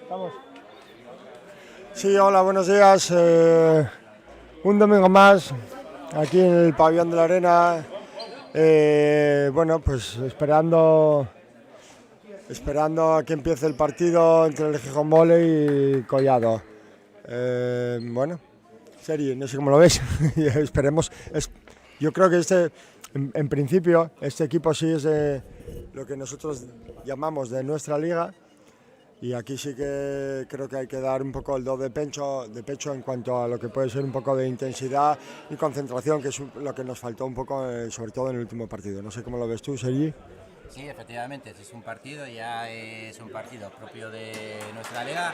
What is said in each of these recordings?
Vamos. Sí, hola, buenos días. Un domingo más aquí en el pabellón de la Arena. Bueno, pues esperando a que empiece el partido entre el Gijón Volley y Collado. Bueno, serie, no sé cómo lo ves. Esperemos. Yo creo que en principio, este equipo sí es de lo que nosotros llamamos de nuestra liga. Y aquí sí que creo que hay que dar un poco el do de pecho en cuanto a lo que puede ser un poco de intensidad y concentración, que es lo que nos faltó un poco, sobre todo en el último partido. No sé cómo lo ves tú, Sergi. Sí, efectivamente, es un partido, ya es un partido propio de nuestra liga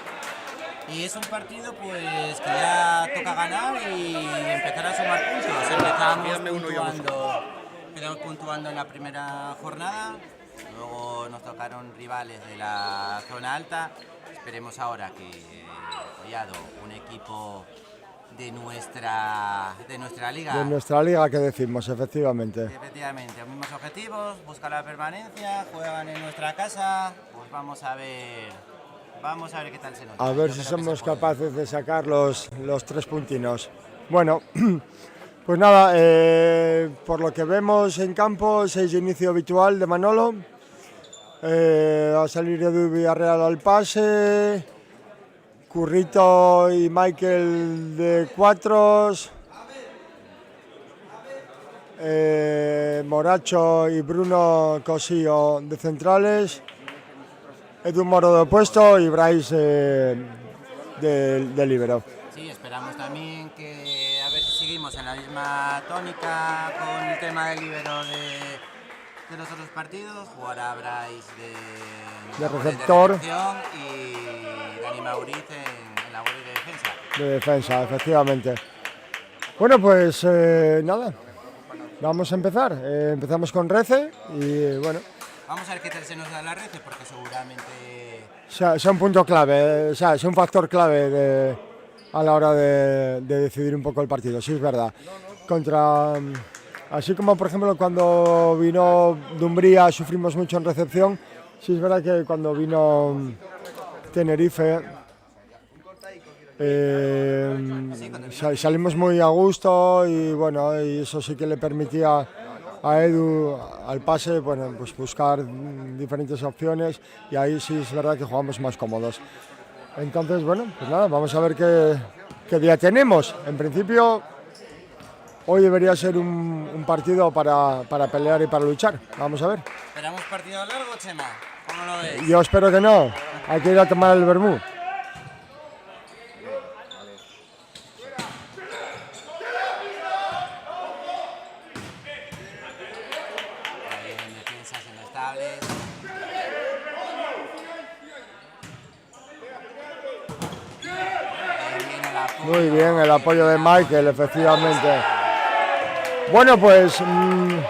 y es un partido pues que ya toca ganar y empezar a sumar puntos. Empezamos puntuando en la primera jornada, luego nos tocaron rivales de la zona alta. Esperemos ahora que Collado, un equipo de nuestra liga. De nuestra liga, que decimos, efectivamente. Efectivamente, los mismos objetivos, buscar la permanencia, juegan en nuestra casa, pues vamos a ver qué tal se nos da. A ver si somos capaces de sacar los 3 puntinos. Bueno, pues nada, por lo que vemos en campo, es el inicio habitual de Manolo. Va a salir Edu Villarreal al pase, Currito y Michael de cuatros, Moracho y Bruno Cosío de centrales, Edu Moro de opuesto y Bryce de líbero. Sí, esperamos también que a ver si seguimos en la misma tónica con el tema del líbero de los otros partidos. Jugará Bryce de receptor y Dani Mauriz en labor de defensa. De defensa, efectivamente. Bueno, pues nada, vamos a empezar. Empezamos con Rece y bueno. Vamos a ver qué tal se nos da la Rece, porque seguramente sea un punto clave, sea un factor clave a la hora de decidir un poco el partido. Sí, es verdad. Así como por ejemplo cuando vino Dumbría sufrimos mucho en recepción, sí es verdad que cuando vino Tenerife salimos muy a gusto y bueno, y eso sí que le permitía a Edu al pase, bueno, pues buscar diferentes opciones y ahí sí es verdad que jugamos más cómodos. Entonces, bueno, pues nada, vamos a ver qué día tenemos. En principio, hoy debería ser un partido para pelear y para luchar. Vamos a ver. ¿Esperamos partido largo, Chema? ¿Cómo lo ves? Yo espero que no. Hay que ir a tomar el vermú. Muy bien, el apoyo de Michael, efectivamente. Bueno, pues en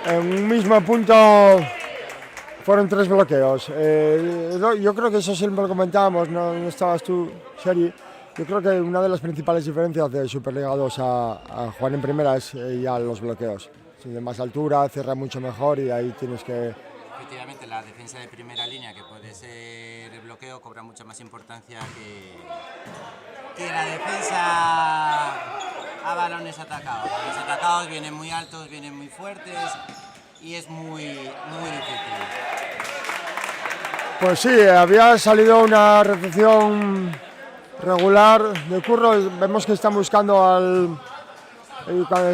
un mismo punto fueron 3 bloqueos. Yo creo que eso sí lo comentábamos, no estabas tú, Seri. Yo creo que una de las principales diferencias de Superliga 2 a jugar en primera es ya los bloqueos. De más altura, cierra mucho mejor y ahí tienes que... Efectivamente, la defensa de primera línea, que puede ser el bloqueo, cobra mucha más importancia que la defensa a balones atacados. Los atacados vienen muy altos, vienen muy fuertes y es muy difícil. Pues sí, había salido una recepción regular de Curro. Vemos que están buscando cuando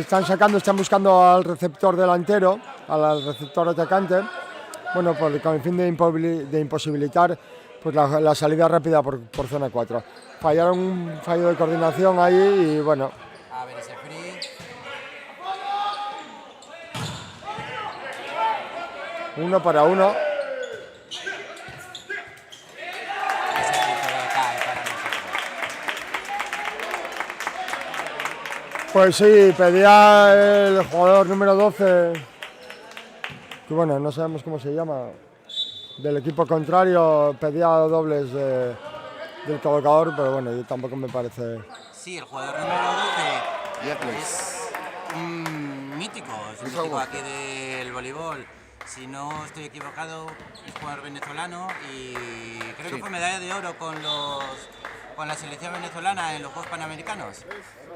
están buscando al receptor delantero, al receptor atacante. Bueno, con el fin de imposibilitar pues la salida rápida por zona 4. Fallaron un fallo de coordinación ahí y bueno. A ver ese free. 1 para 1. Ese free cae para nosotros. Pues sí, pedía el jugador número 12, que bueno, no sabemos cómo se llama, del equipo contrario, pedía dobles del colocador, pero bueno, yo tampoco me parece... Sí, el jugador número 12 es un mítico, aquí del voleibol. si no estoy equivocado, es jugador venezolano y creo que fue medalla de oro con la selección venezolana en los Juegos Panamericanos.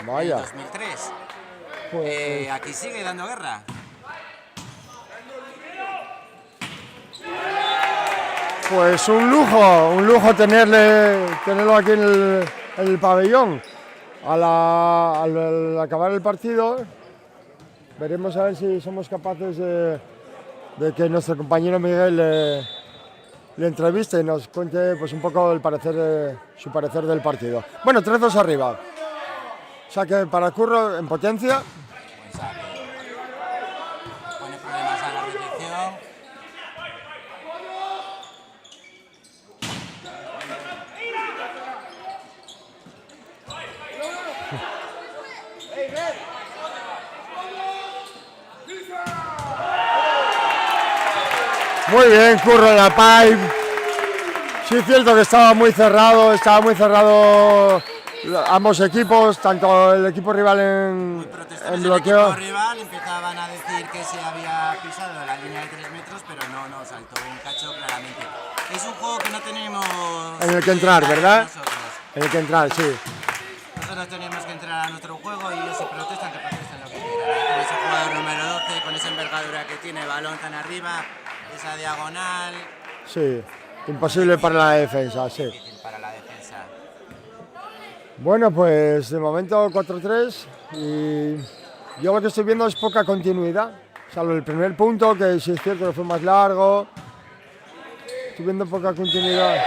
Vaya. En 2003. Pues, Aquí sigue dando guerra. pues un lujo tenerlo aquí en el pabellón. Al acabar el partido, veremos a ver si somos capaces de que nuestro compañero Miguel le entreviste y nos cuente pues, un poco su parecer del partido. Bueno, 3-2 arriba. Saque para Curro en potencia. Buen saque. Pone problemas a la recepción. Muy bien, Curro en la pipe. Sí es cierto que estaba muy cerrado ambos equipos, tanto el equipo rival en bloqueo. El equipo rival empezaban a decir que se había pisado la línea de 3 metros, pero no, saltó un cacho claramente. Es un juego que no tenemos... En el que entrar, ¿verdad? Nosotros. En el que entrar, sí. Nosotros tenemos que entrar a nuestro juego y ellos si protestan, que protesten lo que quieran. Con ese jugador número 12, con esa envergadura que tiene, balón tan arriba, esa diagonal... Sí, imposible para la defensa, sí. Difícil para la defensa. Bueno, pues de momento 4-3 y yo lo que estoy viendo es poca continuidad, salvo el primer punto, que sí es cierto que fue más largo. Estoy viendo poca continuidad.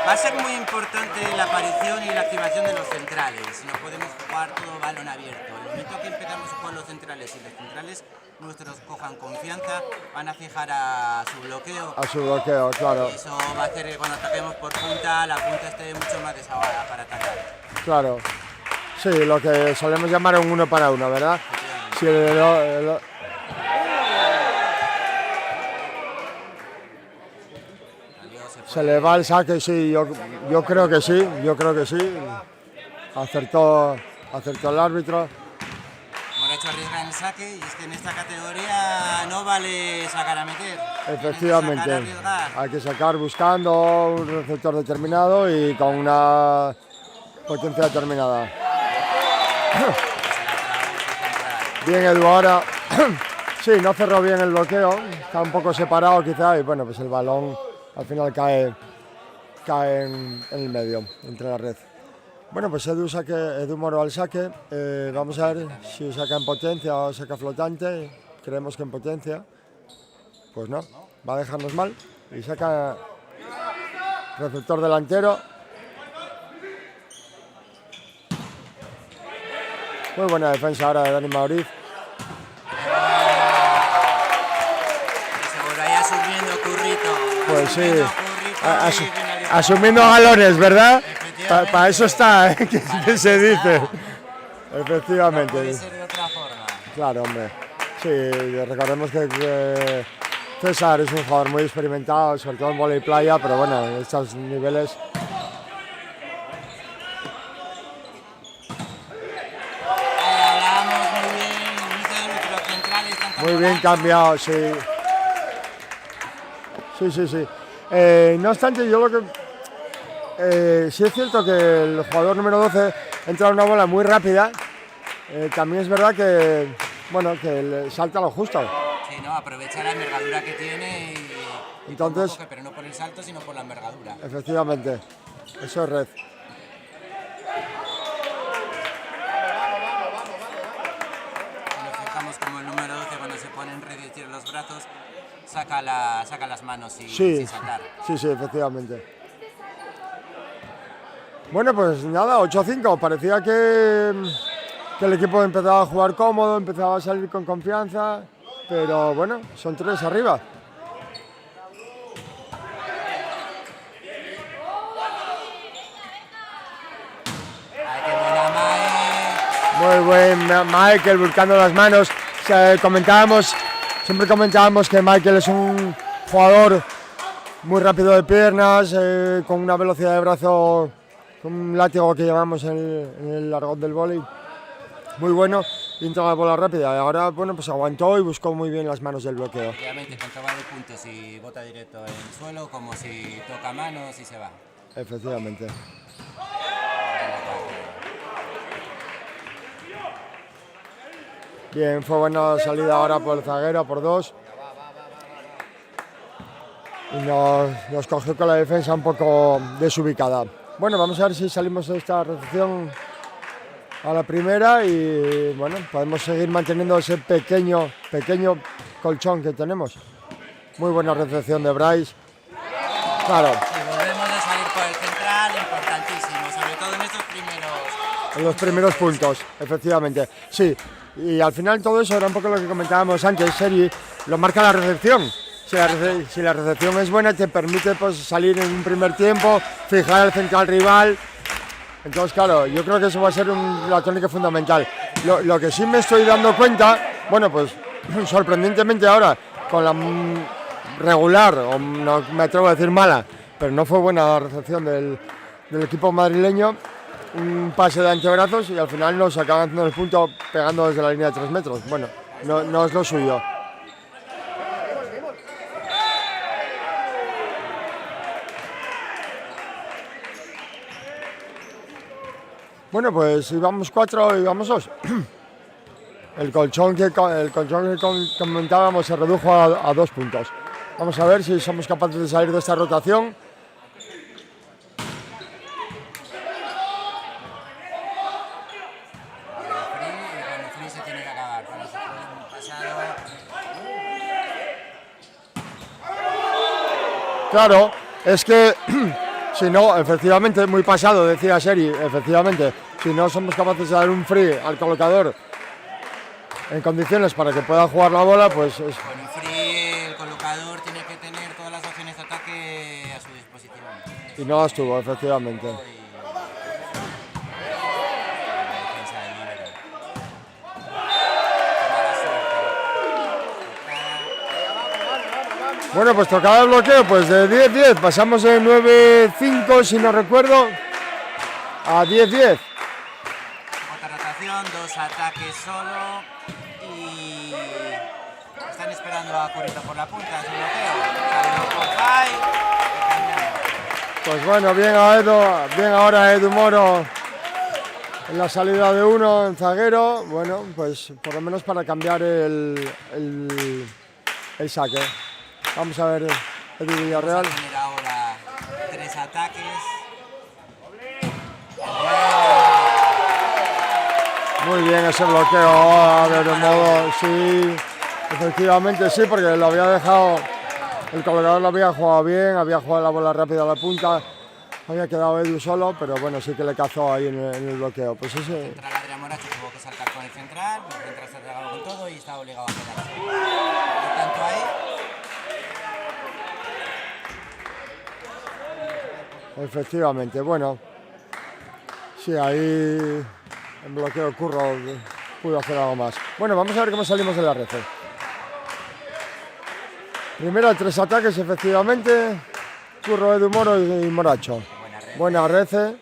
Va a ser muy importante la aparición y la activación de los centrales. No podemos jugar todo balón abierto. En el momento que empezamos a jugar los centrales y los centrales nuestros cojan confianza, van a fijar a su bloqueo. A su bloqueo, claro. Eso va a hacer que cuando ataquemos por punta, la punta esté mucho más desahogada para atacar. Claro. Sí, lo que solemos llamar un 1 para 1, ¿verdad? Sí, se le va el saque, sí, yo creo que sí, acertó el árbitro. Morecho arriesga en el saque y es que en esta categoría no vale sacar a meter. Efectivamente, hay que sacar buscando un receptor determinado y con una potencia determinada. Bien Edu ahora, sí, no cerró bien el bloqueo, está un poco separado quizá y bueno, pues el balón al final cae en el medio, entre la red. Bueno, pues Edu Moro al saque, vamos a ver si saca en potencia o saca flotante, creemos que en potencia, pues no, va a dejarnos mal y saca receptor delantero. Muy buena defensa ahora de Dani Mauriz. Seguro ahí asumiendo Currito. Pues sí, asumiendo galones, ¿verdad? Para eso está, que se dice. Efectivamente. No puede ser de otra forma. Claro, hombre. Sí, recordemos que César es un jugador muy experimentado, sobre todo en vóley playa, pero bueno, en estos niveles. Hablamos muy bien, el inicio de nuestros centrales. Muy bien cambiado, sí. Sí. No obstante, yo lo que... sí es cierto que el jugador número 12 entra en una bola muy rápida. También es verdad que, bueno, que le salta lo justo. Sí, no, aprovecha la envergadura que tiene y entonces, coge, pero no por el salto, sino por la envergadura. Efectivamente, eso es red. Nos fijamos como el número 12 cuando se pone en red y tira los brazos, saca las manos y sin saltar. Sí, efectivamente. Bueno, pues nada, 8-5. Parecía que el equipo empezaba a jugar cómodo, empezaba a salir con confianza, pero bueno, son 3 arriba. Muy buen Michael buscando las manos. Siempre comentábamos que Michael es un jugador muy rápido de piernas, con una velocidad de brazo, con un látigo que llamamos en el argot del vóley, muy bueno. y entraba la bola rápida. Y ahora, bueno, pues aguantó y buscó muy bien las manos del bloqueo. Obviamente, controla de puntos si bota directo en el suelo, como si toca manos y se va. Efectivamente. Bien, fue buena salida ahora por el zaguero, por 2. Y nos cogió con la defensa un poco desubicada. Bueno, vamos a ver si salimos de esta recepción a la primera y bueno, podemos seguir manteniendo ese pequeño colchón que tenemos. Muy buena recepción de Bryce. Claro. Y volvemos a salir por el central, importantísimo, sobre todo en estos primeros... En los primeros puntos, efectivamente. Sí, y al final todo eso era un poco lo que comentábamos antes, Seri, lo marca la recepción. Si la recepción es buena, te permite pues, salir en un primer tiempo, fijar el central rival. Entonces, claro, yo creo que eso va a ser la tónica fundamental. Lo que sí me estoy dando cuenta, bueno, pues sorprendentemente ahora, con la regular, o no me atrevo a decir mala, pero no fue buena la recepción del equipo madrileño, un pase de antebrazos y al final nos acaban haciendo el punto pegando desde la línea de 3 metros. Bueno, no es lo suyo. Bueno, pues íbamos 4 y íbamos 2. El colchón que comentábamos se redujo a 2 puntos. Vamos a ver si somos capaces de salir de esta rotación. El free se tiene que acabar. Claro, es que si no, efectivamente, muy pasado, decía Seri, efectivamente, si no somos capaces de dar un free al colocador en condiciones para que pueda jugar la bola, pues... Con un free el colocador tiene que tener todas las opciones de ataque a su disposición. Y no las tuvo, efectivamente. Bueno, pues tocaba el bloqueo, pues de 10-10, pasamos de 9-5, si no recuerdo, a 10-10. Otra rotación, 2 ataques solo y están esperando a Curito por la punta, es un bloqueo. Pues bueno, bien ahora Edu Moro en la salida de uno en zaguero, bueno, pues por lo menos para cambiar el saque. Vamos a ver Edu Villarreal. Vamos a tener ahora 3 ataques. Muy bien ese bloqueo, a ver, de modo, sí, efectivamente sí, porque lo había dejado, el colocador lo había jugado bien, había jugado la bola rápida a la punta, había quedado Edu solo, pero bueno, sí que le cazó ahí en el bloqueo. Pues ese... El central Adrián Moracho tuvo que saltar con el central se regalo con todo y estaba obligado a quedarse. Por tanto ahí... Efectivamente, bueno, sí, ahí en bloqueo Curro pudo hacer algo más. Bueno, vamos a ver cómo salimos de la red. Primero 3 ataques, efectivamente, Curro, Edu Moro y Moracho. Buena red.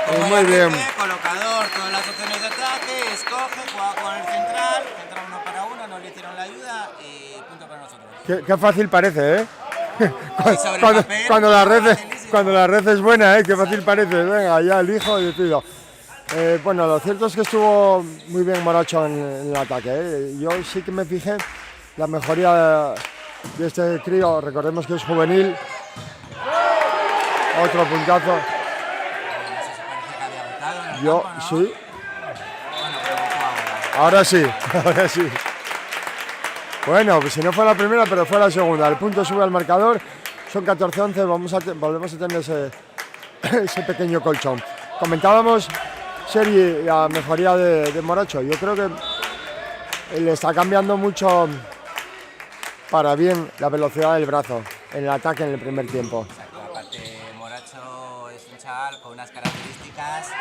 Y muy bien. Colocador, todas las opciones de ataque, escoge, juega con el central, entra 1 para 1, no le hicieron la ayuda y punto para nosotros. Qué fácil parece, ¿eh? Cuando la red es buena, qué fácil parece. Venga, ya elijo y decido. Bueno, lo cierto es que estuvo muy bien Moracho en el ataque. Yo sí que me fijé la mejoría de este crío. Recordemos que es juvenil. Otro puntazo. Yo sí. Ahora sí, ahora sí. Bueno, pues si no fue la primera, pero fue la segunda. El punto sube al marcador, son 14-11, volvemos a tener ese pequeño colchón. Comentábamos, Seri, la mejoría de Moracho. Yo creo que le está cambiando mucho para bien la velocidad del brazo en el ataque en el primer tiempo. Exacto, aparte Moracho es un chaval con unas características,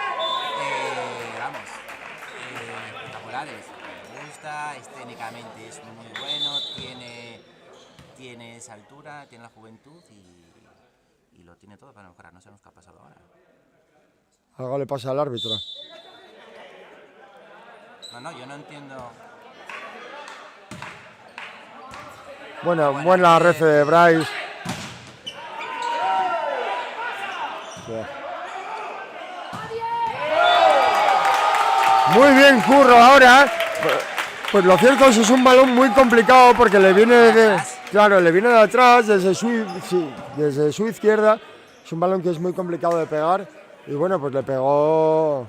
espectaculares. Me gusta, técnicamente es muy bueno, tiene esa altura, tiene la juventud y lo tiene todo para mejorar. No sabemos qué ha pasado ahora. Algo le pasa al árbitro. No, yo no entiendo. Bueno, buena red de Bryce. Sí. Muy bien, Curro, ahora. Pues lo cierto es que es un balón muy complicado porque le viene le viene de atrás, desde su izquierda. Es un balón que es muy complicado de pegar. Y bueno, pues le pegó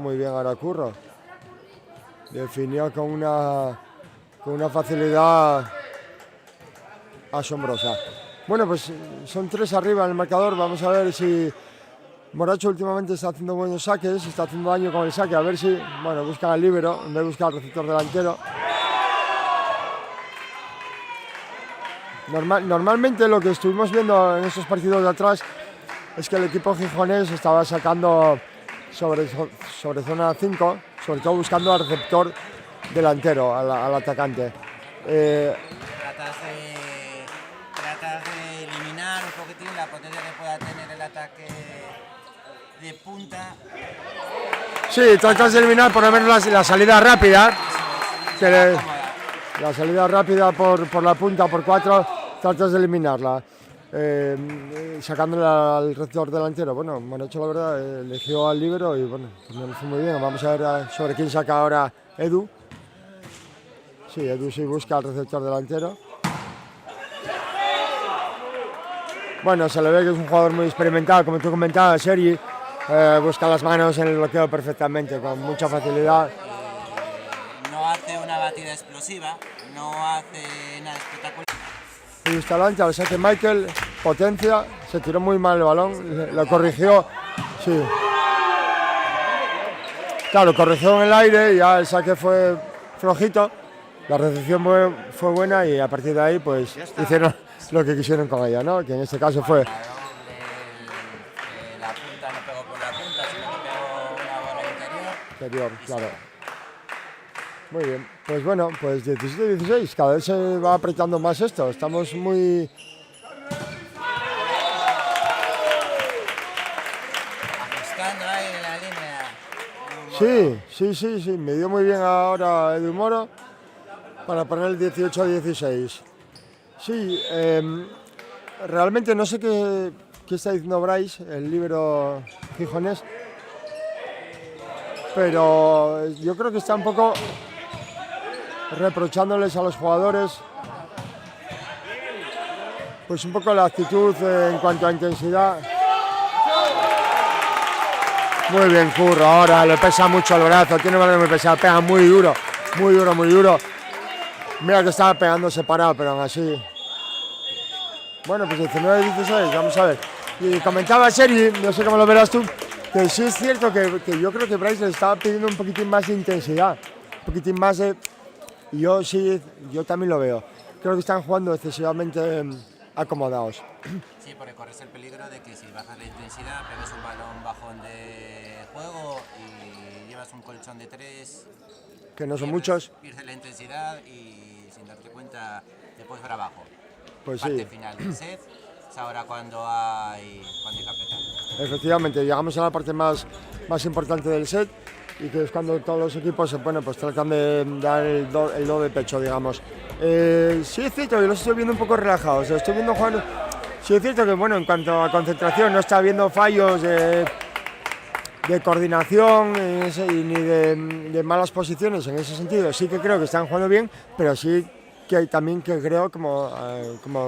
muy bien ahora Curro. Definió con una facilidad asombrosa. Bueno, pues son 3 arriba en el marcador. Vamos a ver si Moracho últimamente está haciendo buenos saques, está haciendo daño con el saque. A ver si, bueno, busca al líbero en vez de buscar al receptor delantero. Normalmente lo que estuvimos viendo en estos partidos de atrás es que el equipo gijonés estaba sacando sobre zona 5, sobre todo buscando al receptor delantero, al atacante. Tratas de eliminar un poquitín la potencia que pueda tener el ataque de punta. Sí, tratas de eliminar por lo menos la salida rápida. La salida rápida por la punta, por 4, tratas de eliminarla. Sacándole al receptor delantero. Bueno, Moracho la verdad eligió al líbero y bueno, pues me lo fue muy bien. Vamos a ver sobre quién saca ahora Edu. Sí, Edu sí busca al receptor delantero. Bueno, se le ve que es un jugador muy experimentado, como tú comentabas, Sergi. Busca las manos en el bloqueo perfectamente, con mucha facilidad. No hace una batida explosiva, no hace nada espectacular. Y está adelante al saque Michael, potencia, se tiró muy mal el balón, lo corrigió, sí. Claro, corrigió en el aire y ya el saque fue flojito, la recepción fue buena y a partir de ahí pues hicieron lo que quisieron con ella, ¿no? Que en este caso fue... La punta no pegó por la punta, sino que pegó una bola interior, claro. Muy bien, pues bueno, pues 17-16, cada vez se va apretando más esto, estamos muy... Ajustando ahí en la línea. Sí, me dio muy bien ahora Edu Moro para poner el 18-16. Sí, realmente no sé qué está diciendo Bryce, el líbero gijonés, pero yo creo que está un poco reprochándoles a los jugadores pues un poco la actitud en cuanto a intensidad. Muy bien Curro, ahora le pesa mucho el brazo, tiene un brazo muy pesado, pega muy duro. Mira que estaba pegando separado, pero aún así. Bueno, pues 19-16, vamos a ver. Y comentaba Sergi, no sé cómo lo verás tú, que sí es cierto que yo creo que Bryce le estaba pidiendo un poquitín más de intensidad, un poquitín más de... Y yo también lo veo. Creo que están jugando excesivamente acomodados. Sí, porque corres el peligro de que si bajas la intensidad, pegas un balón bajón de juego y llevas un colchón de 3. Que no son muchos. Pierdes la intensidad y sin darte cuenta te puedes ver abajo. Pues parte sí. final del set es ahora cuando hay que apretar. Efectivamente, llegamos a la parte más importante del set y que es cuando todos los equipos pues tratan de dar el do de pecho, digamos. Sí es cierto, yo los estoy viendo un poco relajados, estoy viendo jugando. Sí es cierto que bueno, en cuanto a concentración no está habiendo fallos de coordinación ni de malas posiciones en ese sentido. Sí que creo que están jugando bien, pero sí que también creo, como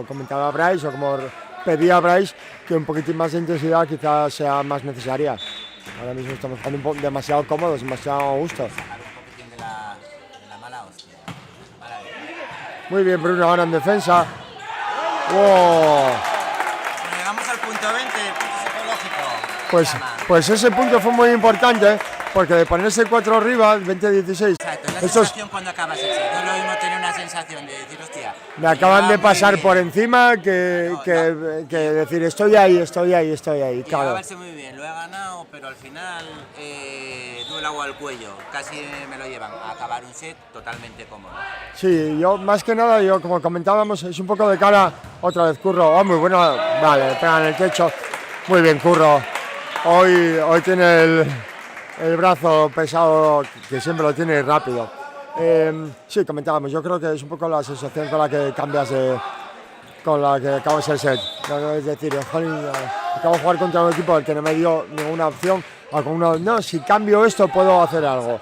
comentaba Bryce o como pedía Bryce, que un poquitín más de intensidad quizás sea más necesaria. Ahora mismo estamos jugando demasiado cómodos, demasiado a gusto. Sacar un poquitín de la mala hostia. Muy bien, Bruno, ahora en defensa. ¡Wow! Llegamos al punto 20, el punto psicológico. Pues ese punto fue muy importante, porque de ponerse 4 arriba, 20-16. Exacto, es la sensación cuando acabas el set. No es lo mismo tener una sensación de decir, hostia. Me acaban de pasar por encima que decir estoy ahí, claro. Verse muy bien, lo he ganado, pero al final tuve el agua al cuello, casi me lo llevan a acabar un set totalmente cómodo. Sí, yo más que nada, como comentábamos, es un poco de cara, otra vez Curro, muy bueno, vale, pega en el techo, muy bien Curro, hoy tiene el brazo pesado, que siempre lo tiene rápido. Sí, comentábamos, yo creo que es un poco la sensación con la que cambias con la que acabas el set. Es decir, acabo de jugar contra un equipo al que no me dio ninguna opción, o con uno, no, si cambio esto puedo hacer algo.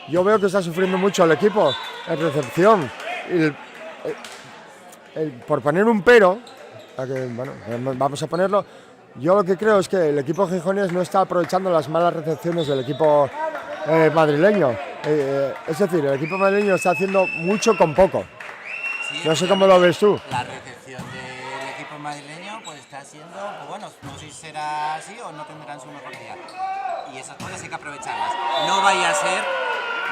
Yo veo que está sufriendo mucho el equipo en recepción. Por poner un pero, bueno, vamos a ponerlo, yo lo que creo es que el equipo gijonés no está aprovechando las malas recepciones del equipo madrileño. Es decir, el equipo madrileño está haciendo mucho con poco. Sí, no sé cómo lo ves tú. La recepción del equipo madrileño pues está siendo, pues bueno, no sé si será así o no tendrán su mejor día. Y esas cosas hay que aprovecharlas. No vaya a ser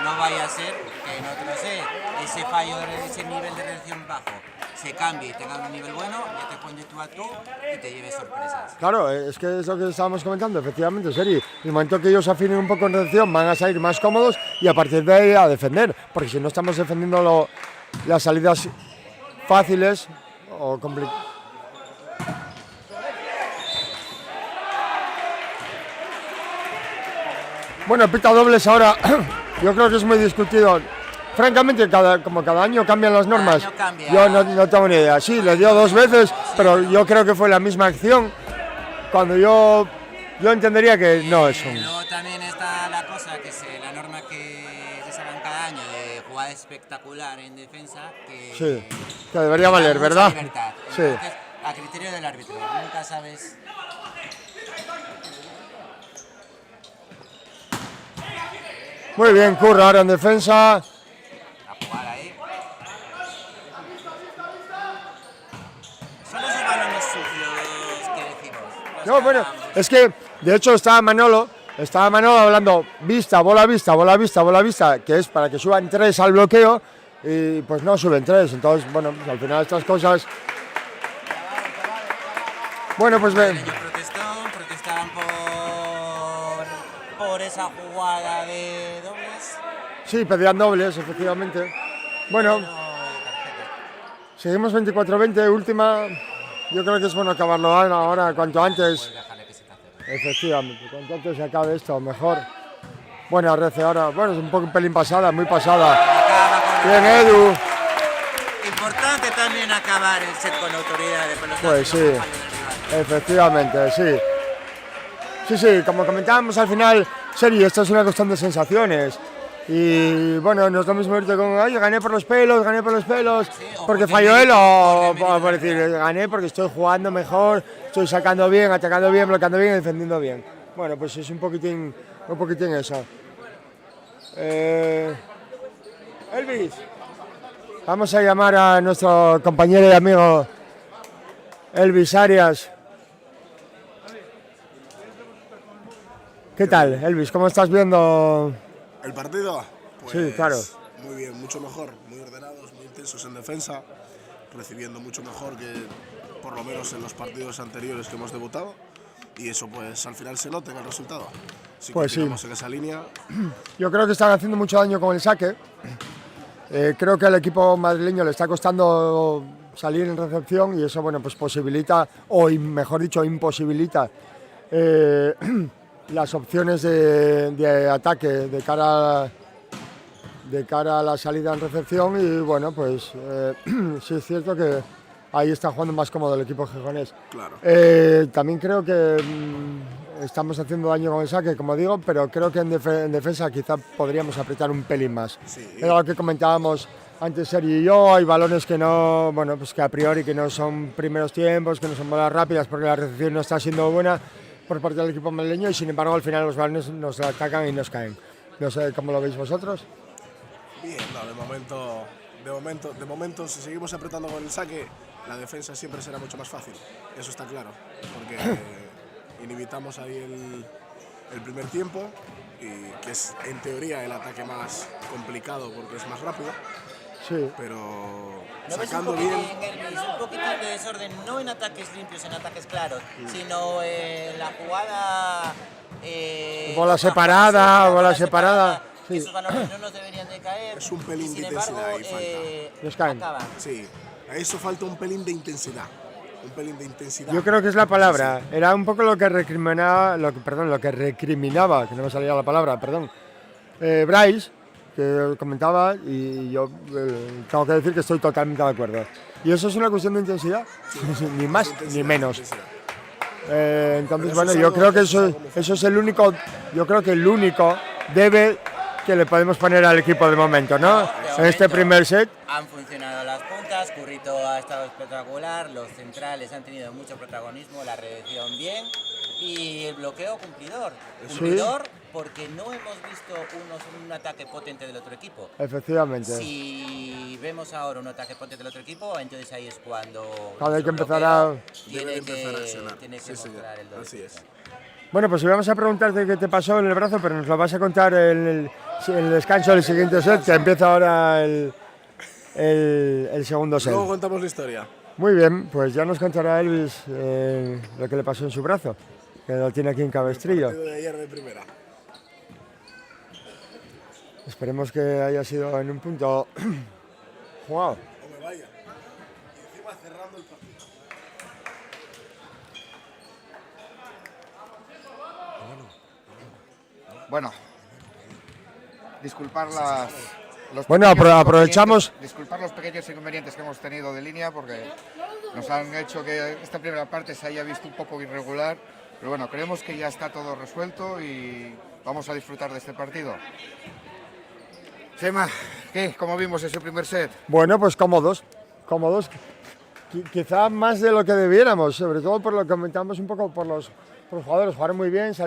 que no te lo sé, ese fallo, ese nivel de reacción bajo se cambie y tenga un nivel bueno, ya te pones tú a tú y te lleves sorpresas. Claro, es que es lo que estábamos comentando, efectivamente, Seri. En el momento que ellos afinen un poco en reacción van a salir más cómodos y a partir de ahí a defender, porque si no estamos defendiendo las salidas fáciles o complicadas. Bueno, pita dobles ahora. Yo creo que es muy discutido. Francamente, como cada año cambian las normas, yo no tengo ni idea. Sí, le dio 2 veces, pero yo creo que fue la misma acción. Cuando yo entendería que no es un... Luego también está la cosa, que es la norma que se sacan cada año de jugada espectacular en defensa, que, sí, que debería valer, ¿verdad? Libertad. Sí. Entonces, a criterio del árbitro, nunca sabes... Muy bien, Curra ahora en defensa. A jugar ahí. Son esos balones sucios que decimos. No, bueno, es que de hecho estaba Manolo hablando bola vista, que es para que suban 3 al bloqueo y pues no suben 3. Entonces, bueno, pues al final estas cosas... Bueno, pues ven. Protestaban por esa jugada de dobles. Sí, pedían dobles, efectivamente. Bueno, seguimos 24-20, última. Yo creo que es bueno acabarlo ahora, cuanto antes. Efectivamente, cuanto antes se acabe esto, mejor. Bueno, Rece ahora, bueno, es un pelín pasada, muy pasada. Bien, Edu. Importante también acabar el set con autoridad de pelotas. Pues sí, efectivamente, sí. Sí, como comentábamos al final, Seri, esto es una cuestión de sensaciones. Y bueno, no es lo mismo irte con, oye, gané por los pelos, sí, porque falló él, o por decir, gané porque estoy jugando mejor, estoy sacando bien, atacando bien, bloqueando bien y defendiendo bien. Bueno, pues es un poquitín eso. Elvis, vamos a llamar a nuestro compañero y amigo Elvis Arias. ¿Qué tal, Elvis? ¿Cómo estás viendo el partido? Pues sí, claro. Muy bien, mucho mejor, muy ordenados, muy intensos en defensa, recibiendo mucho mejor que por lo menos en los partidos anteriores que hemos debutado, y eso pues al final se nota en el resultado. Si pues continuamos sí. En esa línea. Yo creo que están haciendo mucho daño con el saque. Creo que al equipo madrileño le está costando salir en recepción y eso, bueno, pues posibilita, o mejor dicho, imposibilita las opciones de ataque de cara a la salida en recepción y bueno, pues sí es cierto que ahí está jugando más cómodo el equipo gijonés. Claro. También creo que estamos haciendo daño con el saque, como digo, pero creo que en defensa quizá podríamos apretar un pelín más. Sí. Era lo que comentábamos antes Seri y yo, hay balones que no, bueno, pues que a priori que no son primeros tiempos, que no son bolas rápidas porque la recepción no está siendo buena por parte del equipo madrileño y sin embargo al final los balones nos atacan y nos caen. No sé cómo lo veis vosotros. Bien, no, de momento si seguimos apretando con el saque, la defensa siempre será mucho más fácil, eso está claro, porque inhibitamos ahí el primer tiempo, y que es en teoría el ataque más complicado porque es más rápido. Sí. Pero ¿No sacando ves un bien. Un poquitín de desorden, no en ataques limpios, en ataques claros, sino en la jugada. Bola separada. Sí. Esos balones no nos deberían de caer. Es un pelín de sin intensidad embargo, ahí falta. Les caen. acaban. Sí, a eso falta un pelín de intensidad. un pelín de intensidad. Yo creo que es la palabra. Era un poco lo que recriminaba, lo que recriminaba, que no me salía la palabra, perdón. Bryce, que comentaba, y yo tengo que decir que estoy totalmente de acuerdo. Y eso es una cuestión de intensidad, ni más ni menos. Entonces, bueno, yo creo que eso es el único, yo creo que el único debe que le podemos poner al equipo de momento, ¿no? En este primer set. Han funcionado las puntas, Currito ha estado espectacular, los centrales han tenido mucho protagonismo, la reacción bien y el bloqueo cumplidor. Cumplidor porque no hemos visto un ataque potente del otro equipo. Efectivamente. Si vemos ahora un ataque potente del otro equipo, entonces ahí es cuando hay que empezar a... Tiene que accionar. mostrar el doble. Así es. Bueno, pues íbamos a preguntarte qué te pasó en el brazo, pero nos lo vas a contar en el descanso del siguiente set, que empieza ahora el segundo set. Luego contamos la historia. Muy bien, pues ya nos contará Elvis lo que le pasó en su brazo, que lo tiene aquí en Cabestrillo. El partido de ayer de primera. Esperemos que haya sido en un punto jugado. No me vaya. Y encima cerrando el partido. Bueno, disculpar aprovechamos. Disculpar los pequeños inconvenientes que hemos tenido de línea porque nos han hecho que esta primera parte se haya visto un poco irregular, pero bueno, creemos que ya está todo resuelto y vamos a disfrutar de este partido. Chema, ¿qué? ¿Cómo vimos ese primer set? Bueno, pues cómodos. Quizá más de lo que debiéramos, sobre todo por lo que comentamos un poco por los jugadores. Jugaron muy bien, se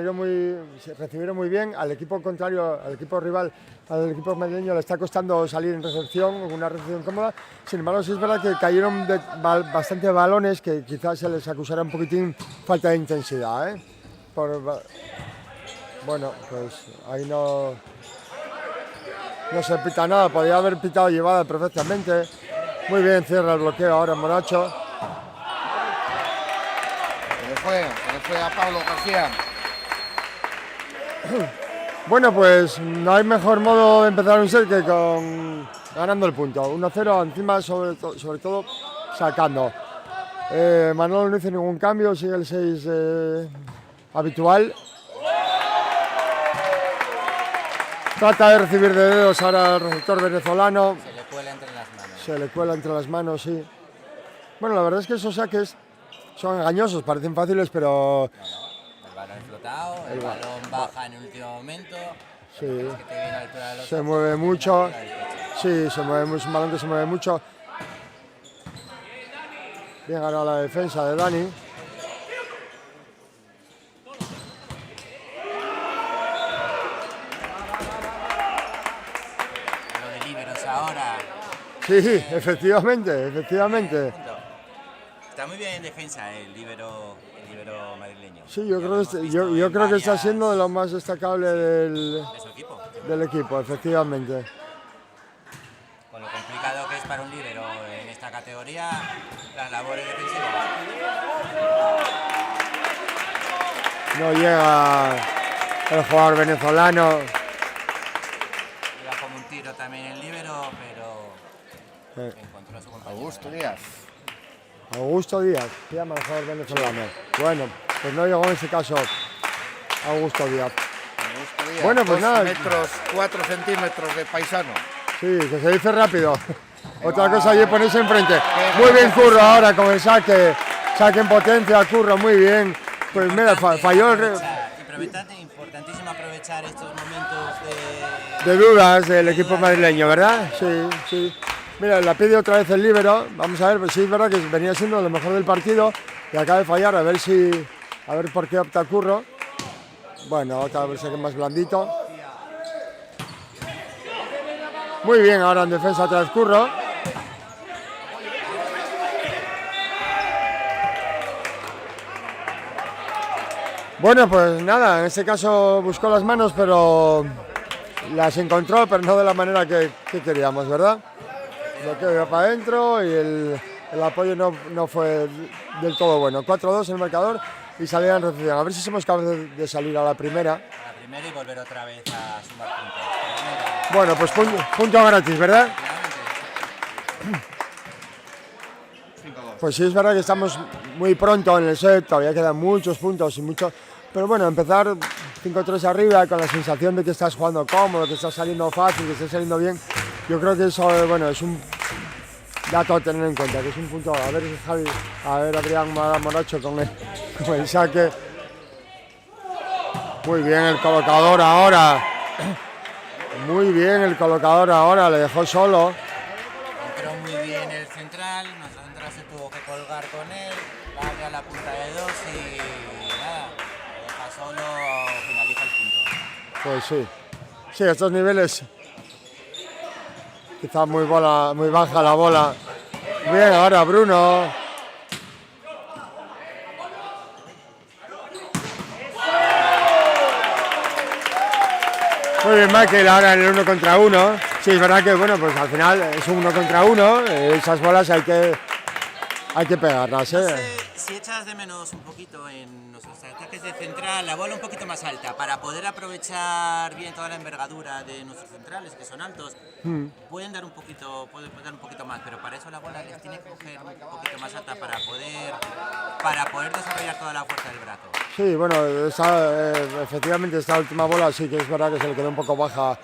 recibieron muy bien. Al equipo contrario, al equipo rival, al equipo madrileño le está costando salir en recepción, una recepción cómoda. Sin embargo, sí es verdad que cayeron bastante balones que quizás se les acusara un poquitín falta de intensidad, ¿eh? Bueno, pues ahí no se pita nada, podría haber pitado llevada perfectamente. Muy bien, cierra el bloqueo ahora Moracho. Se le fue a Pablo García. Bueno, pues no hay mejor modo de empezar un set que ganando el punto. 1-0 encima, sobre todo sacando. Manolo no hizo ningún cambio, sigue el 6 habitual. Trata de recibir de dedos ahora el receptor venezolano. Se le cuela entre las manos. Se le cuela entre las manos, sí. Bueno, la verdad es que esos saques son engañosos, parecen fáciles, pero... No. El balón flotado, el balón baja en el último momento. Sí. Es que te viene a la altura de los Se ojos, mueve mucho. te viene a la altura del pecho. Sí, se mueve, es un balón que se mueve mucho. Bien ganado la defensa de Dani. Lo de líberos ahora. Sí, efectivamente. Está muy bien en defensa el líbero madrileño. Sí, yo Ya creo lo que, hemos visto yo en creo que está varias siendo de lo más destacable de su equipo. del equipo, efectivamente. Con lo complicado que es para un líbero en esta categoría, las labores defensivas. No llega el jugador venezolano. Iba como un tiro también el líbero, pero encontró a su compañero. Augusto Díaz. Se llama el jugador venezolano. Bueno, pues no llegó en ese caso Augusto Díaz. Bueno, pues 2 nada. metros 4 centímetros de paisano. Sí, que se dice rápido. Otra cosa es ponerse enfrente. Muy bien Curro ahora con el saque en potencia, Curro, muy bien. Pues mira, falló el... Importantísimo aprovechar estos momentos de dudas del equipo madrileño, ¿verdad? Sí. Mira, la pide otra vez el líbero. Vamos a ver, pues sí, es verdad que venía siendo lo mejor del partido y acaba de fallar, a ver por qué opta Curro. Bueno, otra vez que más blandito. Muy bien, ahora en defensa tras Curro. Bueno, pues nada, en este caso buscó las manos, pero las encontró, pero no de la manera que queríamos, ¿verdad? Lo que iba para adentro y el apoyo no fue del todo bueno. 4-2 en el marcador y salida en recepción. A ver si somos capaces de salir a la primera. y volver otra vez a sumar puntos. Bueno, pues punto gratis, ¿verdad? Pues sí, es verdad que estamos muy pronto en el set, todavía quedan muchos puntos y mucho, pero bueno, empezar 5-3 arriba con la sensación de que estás jugando cómodo, que estás saliendo fácil, que estás saliendo bien, yo creo que eso, bueno, es un dato a tener en cuenta, que es un punto. A ver Javi, a ver Adrián Moracho con el saque. Muy bien el colocador ahora. Muy bien el colocador ahora, le dejó solo. Entró muy bien el central, nuestro central se tuvo que colgar con él, larga la punta de 2 y nada, lo deja solo, finaliza el punto. Pues sí. Sí, a estos niveles quizá muy baja la bola. Bien, ahora Bruno. Muy bien Michael, ahora en el 1 contra 1. Sí, es verdad que bueno, pues al final es un 1 contra 1. Esas bolas hay que pegarlas. No sé si echas de menos un poquito en nuestros ataques de central la bola un poquito más alta para poder aprovechar bien toda la envergadura de nuestros centrales que son altos. Pueden dar un poquito más, pero para eso la bola les tiene que coger un poquito más alta para poder desarrollar toda la fuerza del brazo. Sí, bueno, efectivamente esta última bola sí que es verdad que se le quedó un poco baja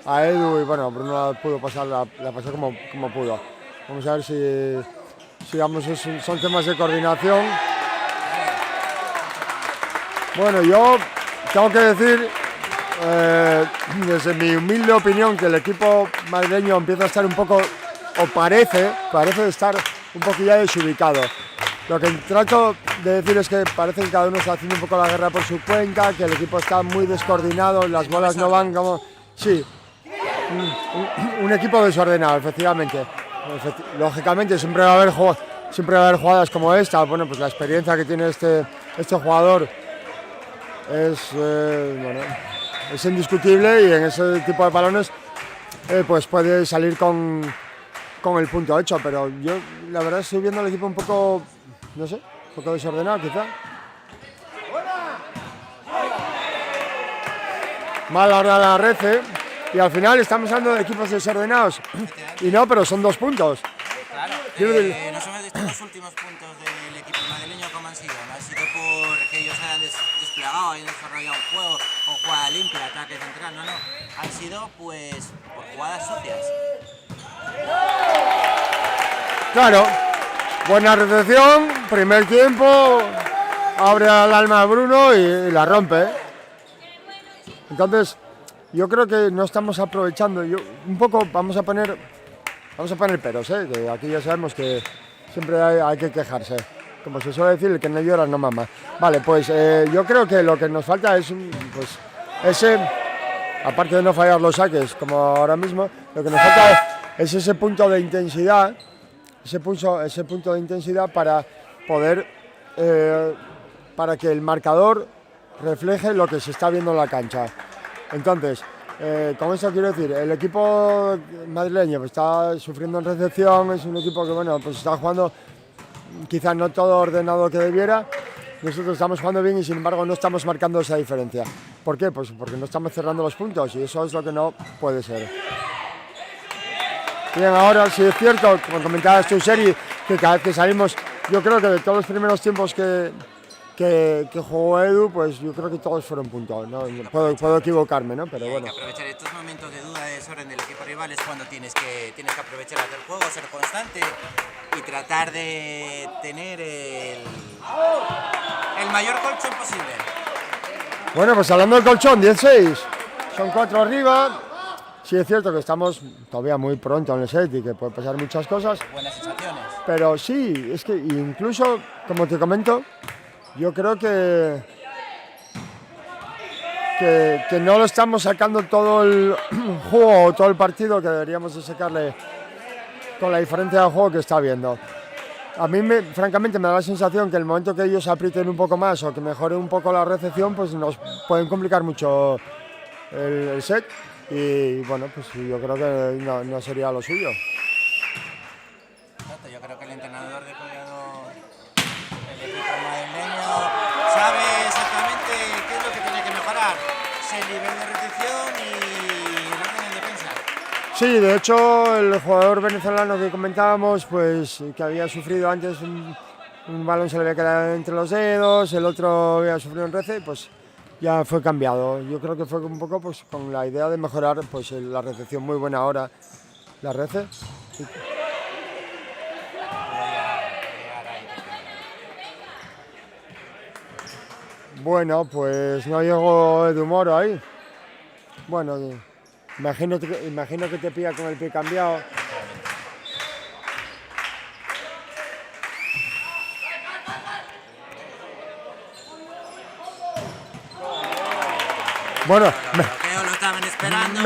a Edu y bueno, Bruno la pudo pasar, la pasó como pudo. Vamos a ver si digamos, son temas de coordinación. Bueno, yo tengo que decir, desde mi humilde opinión, que el equipo madrileño empieza a estar un poco, o parece estar un poquillo ya desubicado. Lo que trato de decir es que parece que cada uno está haciendo un poco la guerra por su cuenta, que el equipo está muy descoordinado, las bolas no van como... Sí, un equipo desordenado, efectivamente. Lógicamente siempre va a haber jugadas como esta. Bueno, pues la experiencia que tiene este jugador es indiscutible y en ese tipo de balones pues puede salir con el punto hecho, pero yo la verdad estoy viendo al equipo un poco, no sé, un poco desordenado quizá. Mal ahora la Rece. Y al final estamos hablando de equipos desordenados. Y no, pero son 2 puntos. Claro, nos hemos visto los últimos puntos del equipo madrileño como han sido. No ha sido porque ellos hayan desplegado, hayan desarrollado un juego con jugada limpia, ataque central, no. Han sido pues por jugadas sucias. Claro, buena recepción, primer tiempo, abre al alma a Bruno y la rompe. Entonces, yo creo que no estamos aprovechando. Un poco vamos a poner peros, que aquí ya sabemos que siempre hay que quejarse. Como se suele decir, el que no llora no mama. Vale, pues yo creo que lo que nos falta es aparte de no fallar los saques como ahora mismo, lo que nos falta es ese punto de intensidad, ese punto de intensidad para poder, para que el marcador refleje lo que se está viendo en la cancha. Entonces, con eso quiero decir, el equipo madrileño pues, está sufriendo en recepción, es un equipo que bueno, pues está jugando quizás no todo ordenado que debiera. Nosotros estamos jugando bien y sin embargo no estamos marcando esa diferencia. ¿Por qué? Pues porque no estamos cerrando los puntos y eso es lo que no puede ser. Bien, ahora sí es cierto, como comentabas tú, Seri, que cada vez que salimos, yo creo que de todos los primeros tiempos que jugó Edu, pues yo creo que todos fueron puntos, ¿no? Puedo equivocarme, ¿no? Pero bueno. Hay que aprovechar estos momentos de duda, de desorden del equipo rival, es cuando tienes que aprovechar hacer juego, ser constante y tratar de tener el mayor colchón posible. Bueno, pues hablando del colchón, 16, son 4 arriba. Sí es cierto que estamos todavía muy pronto en el set y que pueden pasar muchas cosas. Buenas sensaciones. Pero sí, es que incluso, como te comento, yo creo que no lo estamos sacando todo el juego o todo el partido que deberíamos de sacarle con la diferencia de juego que está habiendo. A mí, francamente, me da la sensación que el momento que ellos aprieten un poco más o que mejore un poco la recepción, pues nos pueden complicar mucho el set y bueno, pues yo creo que no sería lo suyo. Exacto, yo creo que el entrenador de Collado, el equipo madrileño, sabe exactamente qué es lo que tiene que mejorar, el nivel de recepción y el orden en defensa. Sí, de hecho el jugador venezolano que comentábamos, pues que había sufrido antes un balón se le había quedado entre los dedos, el otro había sufrido un rece, pues ya fue cambiado. Yo creo que fue un poco pues, con la idea de mejorar pues, la recepción, muy buena ahora la rece. Bueno, pues no llegó Edu Moro ahí. Bueno, imagino que te pilla con el pie cambiado. Bueno, Lo estaban esperando.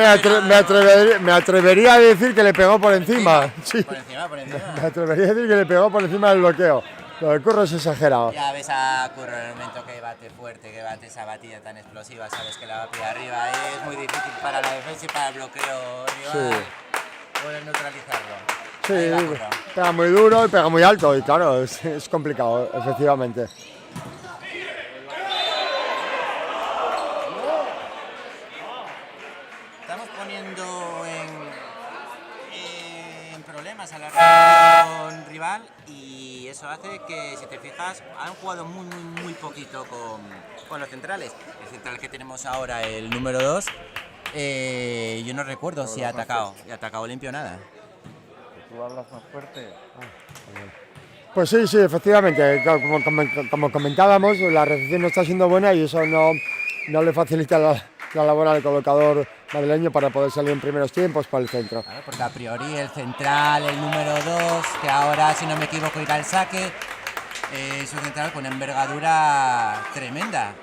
me atrevería a decir que le pegó por encima. Sí, Por encima, por encima. me atrevería a decir que le pegó por encima del bloqueo. Lo del Curro es exagerado. Ya ves a Curro en el momento que bate fuerte, que bate esa batida tan explosiva, sabes que la va a pillar arriba. Es muy difícil para la defensa y para el bloqueo rival poder neutralizarlo. Ahí va Sí, Curro. pega muy duro y pega muy alto y claro, es complicado, efectivamente. Estamos poniendo en problemas a la reacción rival y eso hace que, si te fijas, han jugado muy poquito con los centrales. El central que tenemos ahora, el número 2, yo no recuerdo si ha atacado. ¿Y ha atacado limpio nada? ¿Tú hablas más fuerte? Pues sí, efectivamente, como comentábamos, la recepción no está siendo buena y eso no le facilita la labor al colocador madrileño para poder salir en primeros tiempos para el centro. Claro, porque a priori el central, el número 2, que ahora, si no me equivoco, irá al saque, es un central con envergadura tremenda,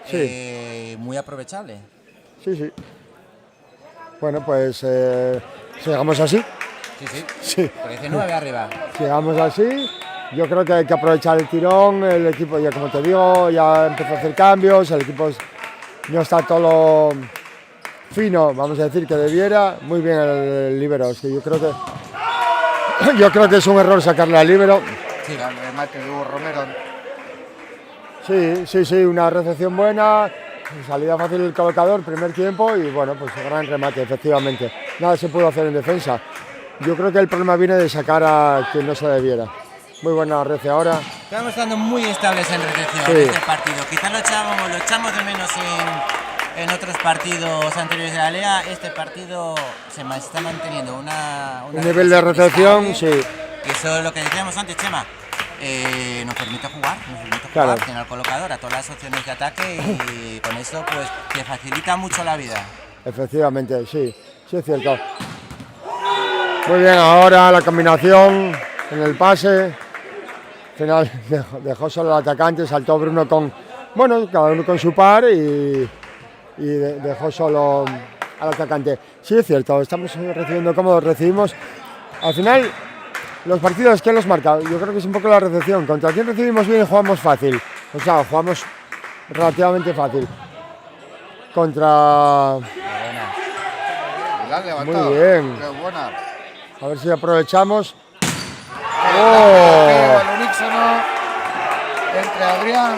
muy aprovechable. Sí. Bueno, pues sigamos así. Sí. Parece 9 arriba. Sigamos así. Yo creo que hay que aprovechar el tirón. El equipo, ya como te digo, ya empezó a hacer cambios. El equipo no está todo lo fino, vamos a decir, que debiera. Muy bien el líbero. Es que yo creo que es un error sacarle al líbero. Sí, el remate de Hugo Romero. Sí, una recepción buena. Salida fácil del colocador, primer tiempo y bueno, pues gran remate, efectivamente. Nada se pudo hacer en defensa. Yo creo que el problema viene de sacar a quien no se debiera. Muy buena rece ahora. Estamos estando muy estables en recepción en este partido. Quizás lo echamos de menos en otros partidos anteriores de la Liga. Este partido se está manteniendo un nivel de recepción, estable, sí. Y eso es lo que decíamos antes, Chema. Nos permite jugar, Claro. Tiene al colocador a todas las opciones de ataque y con eso pues te facilita mucho la vida. Efectivamente, sí es cierto. Muy bien, ahora la combinación en el pase. Al final dejó solo al atacante, saltó Bruno cada uno con su par y dejó solo al atacante. Sí es cierto, estamos recibiendo cómodos, recibimos. Al final, los partidos, ¿quién los marca? Yo creo que es un poco la recepción. Contra quien recibimos bien jugamos fácil. O sea, jugamos relativamente fácil. Contra... La han levantado. Muy bien. Qué buena. A ver si aprovechamos. El unísono entre Adrián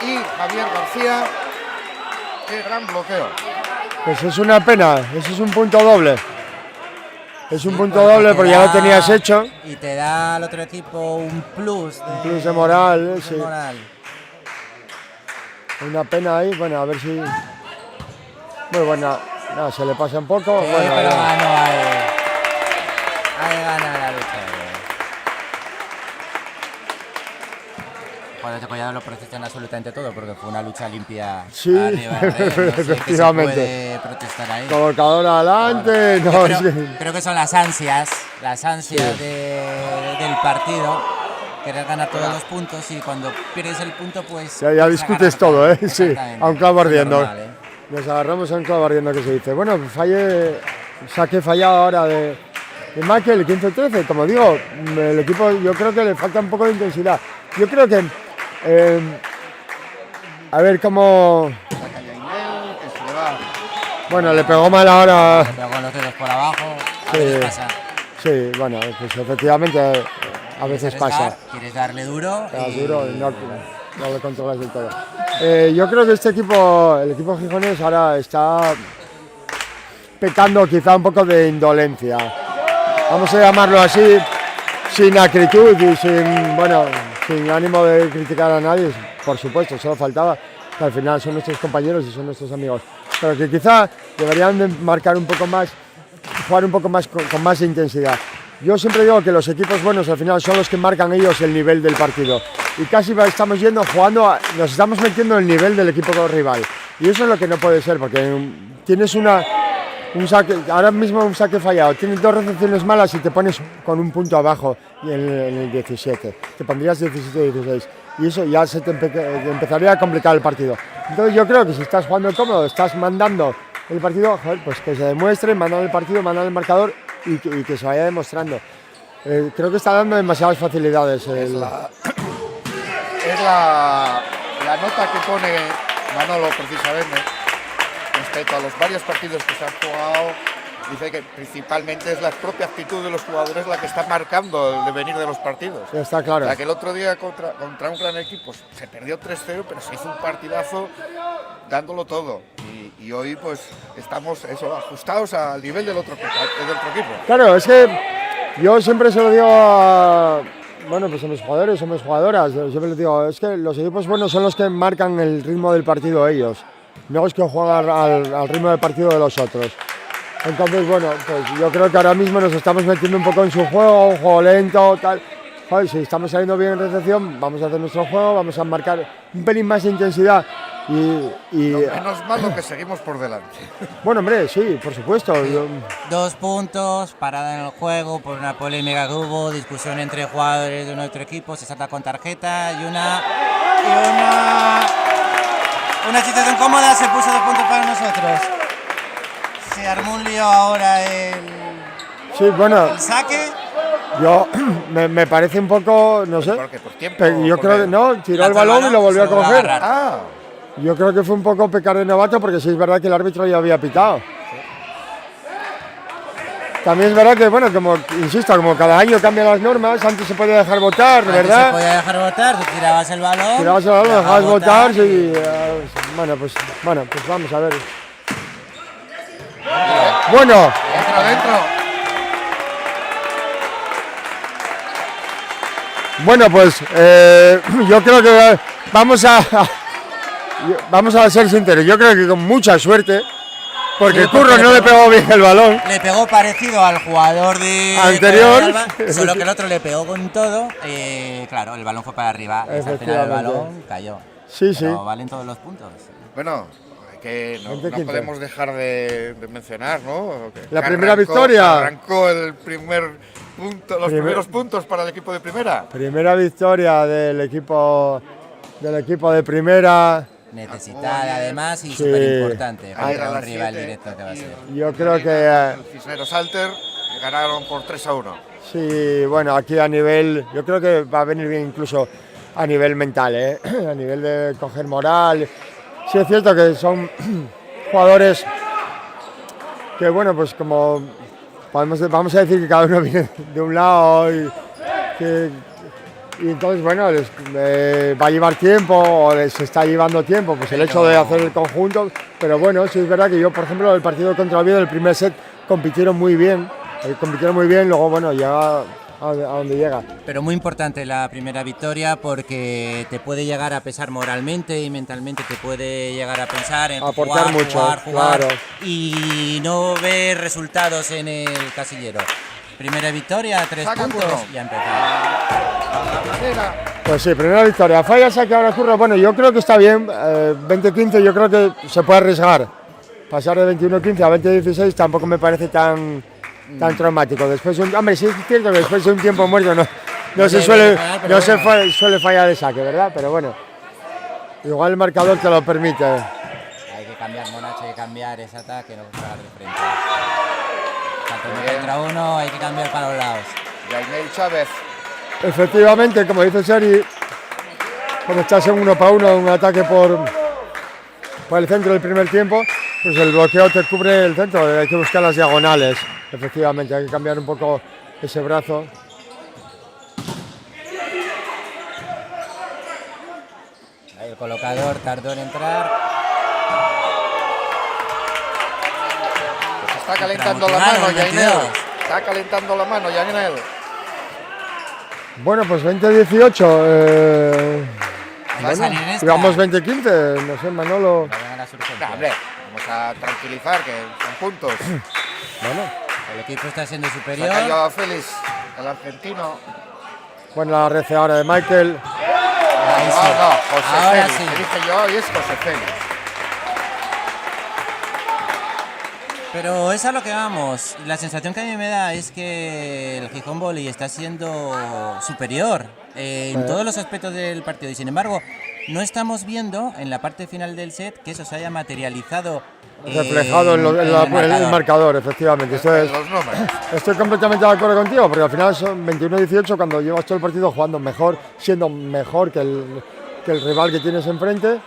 y Javier García. Qué gran bloqueo. Pues es una pena, ese es un punto doble. Es un punto doble porque ya lo tenías hecho. Y te da al otro equipo un plus De moral, de sí. moral. Una pena ahí, bueno, a ver si... Muy buena, nada, se le pasa un poco. Sí, Bueno, pero ya. ganó ahí gana la lucha. Joder, este Collado lo protestan absolutamente todo porque fue una lucha limpia. Sí, arriba, no sé qué efectivamente. se puede protestar ahí. Colocador adelante, no, es que- Creo que son las ansias del partido, querer ganar todos los puntos y cuando pierdes el punto pues... ya puedes discutes agarrar todo, otra. sí, Exactamente. a un clavo Es ardiendo. normal, ¿eh? Nos agarramos a un clavo ardiendo que se dice. Bueno, saque fallado ahora de Michael, 15-13. Como digo, el equipo yo creo que le falta un poco de intensidad. Yo creo que... a ver cómo... Saca Yainel, que se le va. Bueno, le pegó mal ahora. Pero con los dedos por abajo, a Sí. veces pasa. Sí, bueno, pues efectivamente a veces pasa. Quieres darle duro Te das y... duro y no lo controlas del todo. Yo creo que este equipo, el equipo gijonés, ahora está pecando quizá un poco de indolencia. Vamos a llamarlo así, sin acritud y sin, bueno, sin ánimo de criticar a nadie, por supuesto, solo faltaba, que al final son nuestros compañeros y son nuestros amigos. Pero que quizá deberían de marcar un poco más, jugar un poco más con más intensidad. Yo siempre digo que los equipos buenos al final son los que marcan ellos el nivel del partido. Y casi estamos jugando, nos estamos metiendo en el nivel del equipo rival. Y eso es lo que no puede ser, porque tienes un saque, ahora mismo un saque fallado, tienes 2 recepciones malas y te pones con un punto abajo en el 17. Te pondrías 17-16. Y eso ya se te empezaría a complicar el partido. Entonces yo creo que si estás jugando cómodo, estás mandando el partido, joder, pues que se demuestre, mandan el partido, mandan el marcador y que se vaya demostrando. Creo que está dando demasiadas facilidades. Es la nota que pone Manolo precisamente respecto a los varios partidos que se han jugado. Dice que principalmente es la propia actitud de los jugadores la que está marcando el devenir de los partidos. Está claro. O sea, que el otro día contra un gran equipo se perdió 3-0, pero se hizo un partidazo dándolo todo. Y hoy pues estamos ajustados al nivel del otro equipo. Claro, es que yo siempre se lo digo a pues a mis jugadores o mis jugadoras. Siempre les digo, es que los equipos buenos son los que marcan el ritmo del partido ellos. No es que juegan al ritmo del partido de los otros. Entonces, bueno, pues yo creo que ahora mismo nos estamos metiendo un poco en su juego, un juego lento, tal. Joder, si estamos saliendo bien en recepción, vamos a hacer nuestro juego, vamos a marcar un pelín más de intensidad. Menos malo que seguimos por delante. Bueno, hombre, sí, por supuesto. 2 puntos, parada en el juego por una polémica que hubo, discusión entre jugadores de nuestro equipo, se salta con tarjeta y una situación cómoda, se puso 2 puntos para nosotros. Se armó un lío ahora el saque. Yo me parece un poco, no sé. Porque por tiempo. Pero yo creo que no, tiró el balón y lo volvió a coger. Ah. Yo creo que fue un poco pecar de novato porque sí es verdad que el árbitro ya había pitado. Sí. También es verdad que, bueno, como insisto, como cada año cambian las normas, antes se podía dejar votar, ¿verdad? Antes se podía dejar votar, tú tirabas el balón, dejabas votar, sí. Bueno, pues vamos a ver. Bueno. Dentro. Bueno, pues yo creo que vamos a ser sinceros. Yo creo que con mucha suerte, porque Curro no le pegó bien el balón. Le pegó parecido al jugador anterior, solo que el otro le pegó con todo. Claro, el balón fue para arriba. Y al final el balón cayó. Sí. Pero valen todos los puntos. Bueno, que no podemos dejar de mencionar, ¿no? La primera victoria. Arrancó el primer punto, los primeros puntos para el equipo de primera. Primera victoria del equipo de primera. Necesitada además y súper importante contra un rival directo que va a ser. Yo creo que el Cisneros Alter ganaron por 3-1. Sí, bueno, aquí a nivel, yo creo que va a venir bien incluso a nivel mental, a nivel de coger moral. Sí es cierto que son jugadores que, bueno, pues como vamos a decir que cada uno viene de un lado y entonces, bueno, va a llevar tiempo o les está llevando tiempo, pues el hecho de hacer el conjunto, pero bueno, sí es verdad que yo, por ejemplo, el partido contra Oviedo, el primer set, compitieron muy bien, luego, bueno, llega a donde llega. Pero muy importante la primera victoria porque te puede llegar a pesar moralmente y mentalmente, te puede llegar a pensar en aportar mucho, jugar claro. Y no ver resultados en el casillero. Primera victoria, 3 puntos y a empezar. Pues sí, primera victoria. Falla saque ahora Curro. Bueno, yo creo que está bien. 20-15 yo creo que se puede arriesgar. Pasar de 21-15 a 20-16 tampoco me parece tan traumático. Después hombre, sí es cierto que después de un tiempo muerto no se suele fallar de saque, ¿verdad? Pero bueno, igual el marcador te lo permite. Hay que cambiar, Monacho, hay que cambiar ese ataque, no jugar de frente. Tanto contra uno, hay que cambiar para los lados. Jaime Chávez. Efectivamente, como dice Seri, cuando estás en 1-1, un ataque por el centro del primer tiempo, pues el bloqueo te cubre el centro, hay que buscar las diagonales. Efectivamente, hay que cambiar un poco ese brazo. Ahí el colocador tardó en entrar. Pues está calentando la mano, Jainel. Está calentando la mano, Jainel. Bueno, pues 20-18. Va a salir esta. Digamos 20-15, no sé, Manolo. No vengan las urgencias. No, hombre, vamos a tranquilizar que son puntos. Bueno, El equipo está siendo Se ha superior. callado a Félix, el argentino. bueno, la RC ahora de Michael. Ahí sí. No, José Ahora Félix, sí. que dije yo, y es José Félix. Pero es a lo que vamos. La sensación que a mí me da es que el Gijón Volley está siendo superior en todos los aspectos del partido. Y sin embargo, no estamos viendo en la parte final del set que eso se haya materializado. Reflejado en el marcador, efectivamente. Los números. Estoy completamente de acuerdo contigo, porque al final son 21-18 cuando llevas todo el partido jugando mejor, siendo mejor que el rival que tienes enfrente.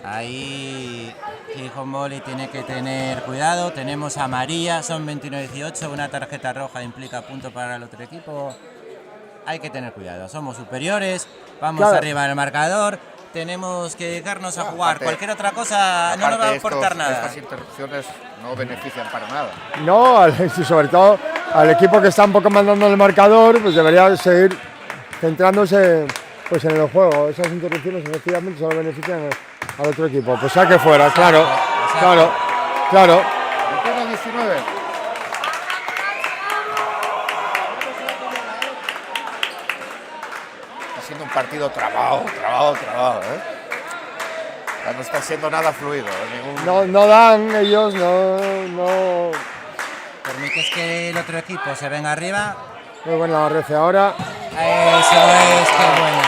Ahí Gijón Volley tiene que tener cuidado. Tenemos a María, son 21-18, una tarjeta roja implica punto para el otro equipo. Hay que tener cuidado, somos superiores, vamos Claro. arriba del marcador, tenemos que dedicarnos a jugar. Aparte- Cualquier otra cosa no nos va a aportar nada. Estas interrupciones no benefician para nada. No, y sobre todo al equipo que está un poco mandando el marcador, pues debería seguir centrándose pues en el juego. Esas interrupciones efectivamente solo benefician al otro equipo. Pues saque fuera, claro, Exacto. claro. 21-19. Está siendo un partido trabado, ¿eh? Ya no está siendo nada fluido. No dan ellos, no. Permites que el otro equipo se venga arriba. Muy buena la RC ahora. Eso es, qué buena.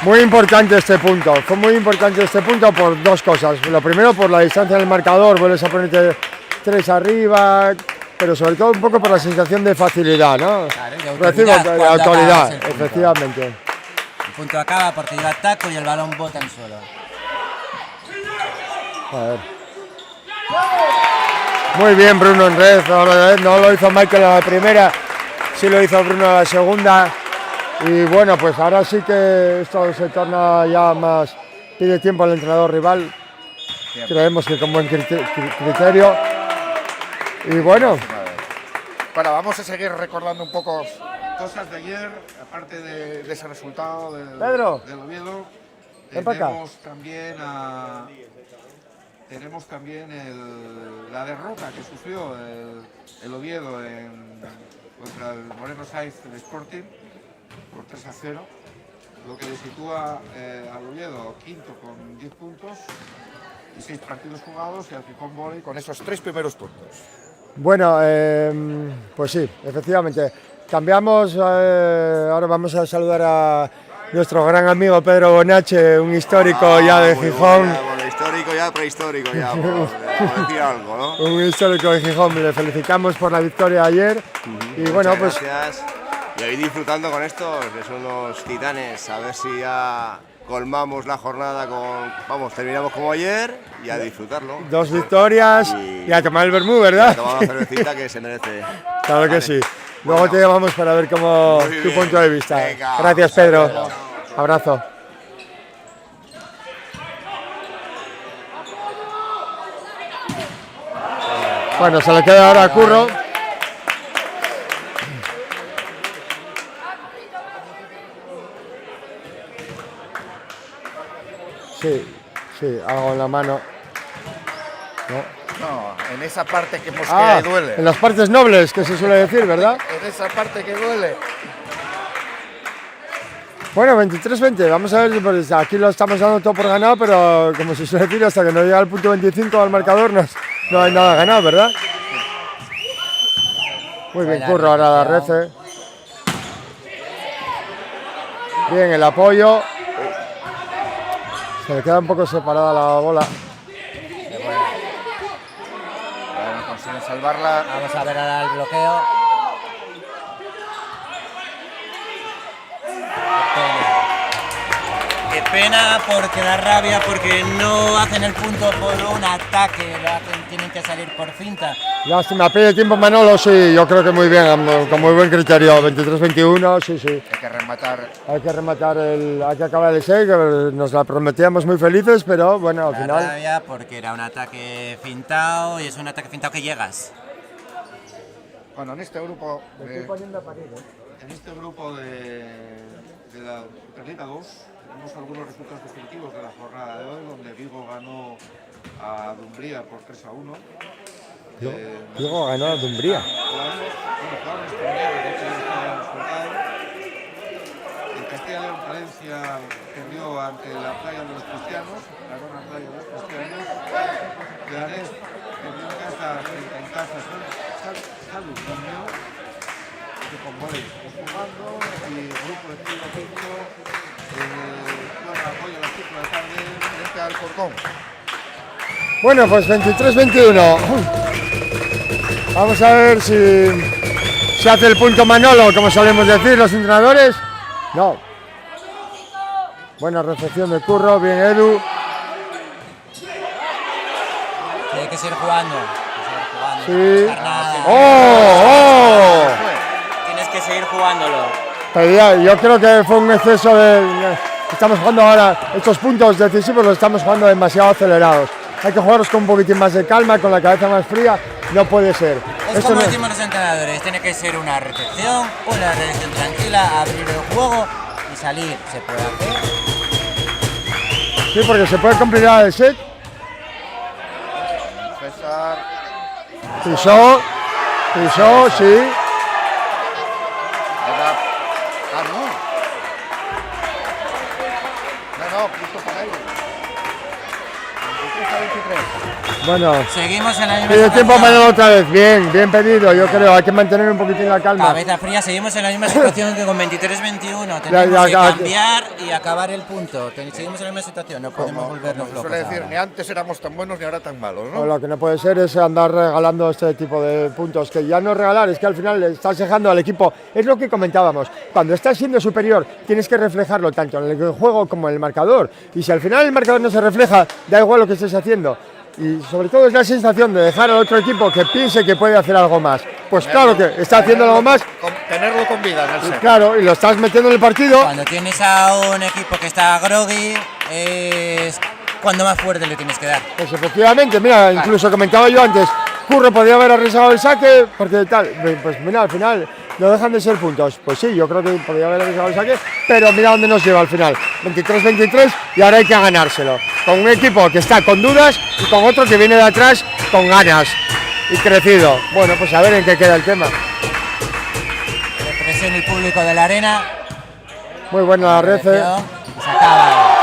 Muy importante este punto, fue muy importante este punto por dos cosas. Lo primero por la distancia del marcador, vuelves a ponerte 3 arriba, pero sobre todo un poco por la sensación de facilidad, ¿no? Claro, de Recibo autoridad de cuando autoridad, acabas el punto. efectivamente. El punto acaba porque yo ataco y el balón bota en suelo. A ver. Muy bien Bruno en red, ahora no lo hizo Michael a la primera, sí lo hizo Bruno a la segunda. Y bueno, pues ahora sí que esto se torna ya más, pide tiempo al entrenador rival, creemos que con buen criterio. Y bueno, Bueno, vamos a seguir recordando un poco cosas de ayer, aparte de ese resultado del Oviedo. ven para acá. Tenemos también la derrota que sufrió el Oviedo contra el Moreno Saiz del Sporting por 3-0, lo que le sitúa al Oviedo quinto con 10 puntos y 6 partidos jugados, y al Gijón Volley con esos 3 primeros puntos. Bueno, pues sí, efectivamente. Cambiamos, ahora vamos a saludar a nuestro gran amigo Pedro Bonache, un histórico ya de muy Gijón. Bueno, histórico ya, prehistórico ya, por decir algo, ¿no? Un histórico de Gijón, le felicitamos por la victoria de ayer. Y bueno, Muchas pues gracias. Y ahí disfrutando con estos, que son los titanes, a ver si ya colmamos la jornada con... Vamos, terminamos como ayer y a disfrutarlo. 2 victorias y a tomar el vermú, ¿verdad? Tomar una cervecita que se merece. Claro que sí. Luego te llamamos para ver cómo Muy tu bien. punto de vista. Venga, Gracias, Pedro. Abrazo. Bueno, se le queda ahora a Curro. Sí, hago en la mano. No, en esa parte que mosquea Ah, y duele. en las partes nobles, que se suele decir, ¿verdad? En esa parte que duele. Bueno, 23-20, vamos a ver, pues aquí lo estamos dando todo por ganado, pero como se suele decir, hasta que no llega al punto 25 al marcador no hay nada ganado, ¿verdad? Muy bien, Curro ahora la Rece. Bien, el apoyo. Se le queda un poco separada la bola. Bueno, consiguen salvarla. Vamos a ver ahora el bloqueo. Qué pena porque da rabia, porque no hacen el punto por un ataque, tienen que salir por finta. Lástima, pide tiempo Manolo, sí, yo creo que muy bien, con muy buen criterio, 23-21, sí. Hay que rematar. Hay que acabar el set, que nos la prometíamos muy felices, pero bueno, al Da final... rabia porque era un ataque fintado y es un ataque fintado que llegas. Bueno, en este grupo Me estoy poniendo a parir, ¿eh? En este grupo de la Superliga 2 tenemos algunos resultados definitivos de la jornada de hoy, donde Vigo ganó a Dumbría por 3-1. Vigo ganó a Dumbría. El Castilla León Valencia perdió ante la Playa de los Cristianos, la Rona Playa de los Cristianos. Leganés perdió en casa frente en casa Salud Niño, que con volei jugando, y el grupo de Tiro Pinto juega hoy a las 5 de la tarde frente al Alcorcón. Bueno, pues 23-21. Vamos a ver si se hace el punto Manolo, como solemos decir los entrenadores. No. Buena recepción de Curro, bien Edu. Tiene que seguir jugando. Sí. No dejar nada. ¡Oh! Tienes que seguir jugándolo. Yo creo que fue un exceso de... Estamos jugando ahora, estos puntos decisivos los estamos jugando demasiado acelerados. Hay que jugarlos con un poquitín más de calma, con la cabeza más fría. No puede ser. Es como decimos los entrenadores, tiene que ser una recepción, una recepción tranquila, abrir el juego y salir. Se puede hacer. Sí, porque se puede complicar el set. César. Pisó, sí. No, justo para ellos. 23-23. Bueno, Seguimos en la misma pide tiempo situación. Manolo otra vez. Bien pedido, yo creo. Hay que mantener un poquitín la calma. Cabeza fría, seguimos en la misma situación que con 23-21. Tenemos que cambiar y acabar el punto. Seguimos en la misma situación, no podemos volvernos locos. Suele decir, ahora. ni antes éramos tan buenos ni ahora tan malos, ¿no? O lo que no puede ser es andar regalando este tipo de puntos, que ya no es regalar, es que al final le estás dejando al equipo. Es lo que comentábamos, cuando estás siendo superior tienes que reflejarlo tanto en el juego como en el marcador, y si al final el marcador no se refleja, da igual lo que estés haciendo, y sobre todo es la sensación de dejar al otro equipo que piense que puede hacer algo más. Pues claro que está haciendo algo más, Tenerlo con vida en el y set. claro, y lo estás metiendo en el partido. Cuando tienes a un equipo que está groggy, es cuando más fuerte le tienes que dar. Pues efectivamente, mira, incluso comentaba yo antes, Curro podría haber arriesgado el saque, porque tal, pues mira, al final no dejan de ser puntos. Pues sí, yo creo que podría haber arriesgado el saque, pero mira dónde nos lleva al final, 23-23, y ahora hay que ganárselo, con un equipo que está con dudas y con otro que viene de atrás con ganas y crecido. Bueno, pues a ver en qué queda el tema. Presión el público de la arena. Muy buena la red. Se acaba.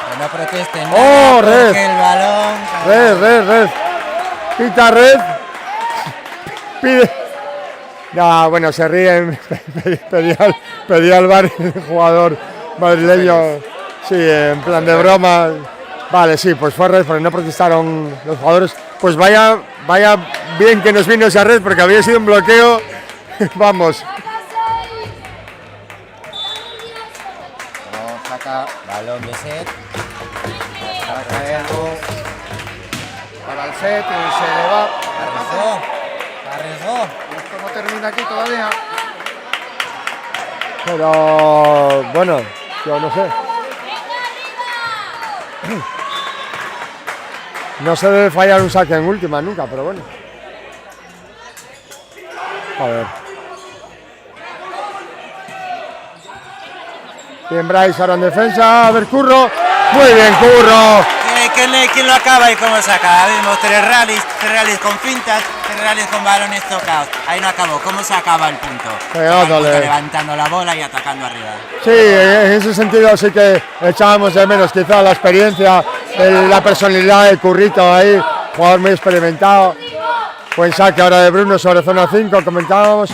Que no protesten nada, ¡Oh, porque red! el balón... Red. Pita red. Pide. No, bueno, se ríen. Pedía al bar el jugador madrileño. Sí, en plan de broma. Vale, sí, pues fue red porque no protestaron los jugadores. Pues vaya bien que nos vino esa red porque había sido un bloqueo. Vamos. No, saca. Balón de set. Saca Edu para el set y se le va. Arriesgó. Esto no termina aquí todavía. Pero bueno, yo no sé. No se debe fallar un saque en última nunca, pero bueno. A ver. Bien Bryce ahora en defensa. A ver Curro. Muy bien Curro. ¿Quién lo acaba y cómo se acaba? Vimos tres rallies con fintas, tres rallies con balones tocados. Ahí no acabó. ¿Cómo se acaba el punto? Pegándole. Levantando la bola y atacando arriba. Sí, en ese sentido sí que echábamos de menos quizá la experiencia, la personalidad de Currito ahí, jugador muy experimentado. Buen saque ahora de Bruno sobre zona 5, comentábamos.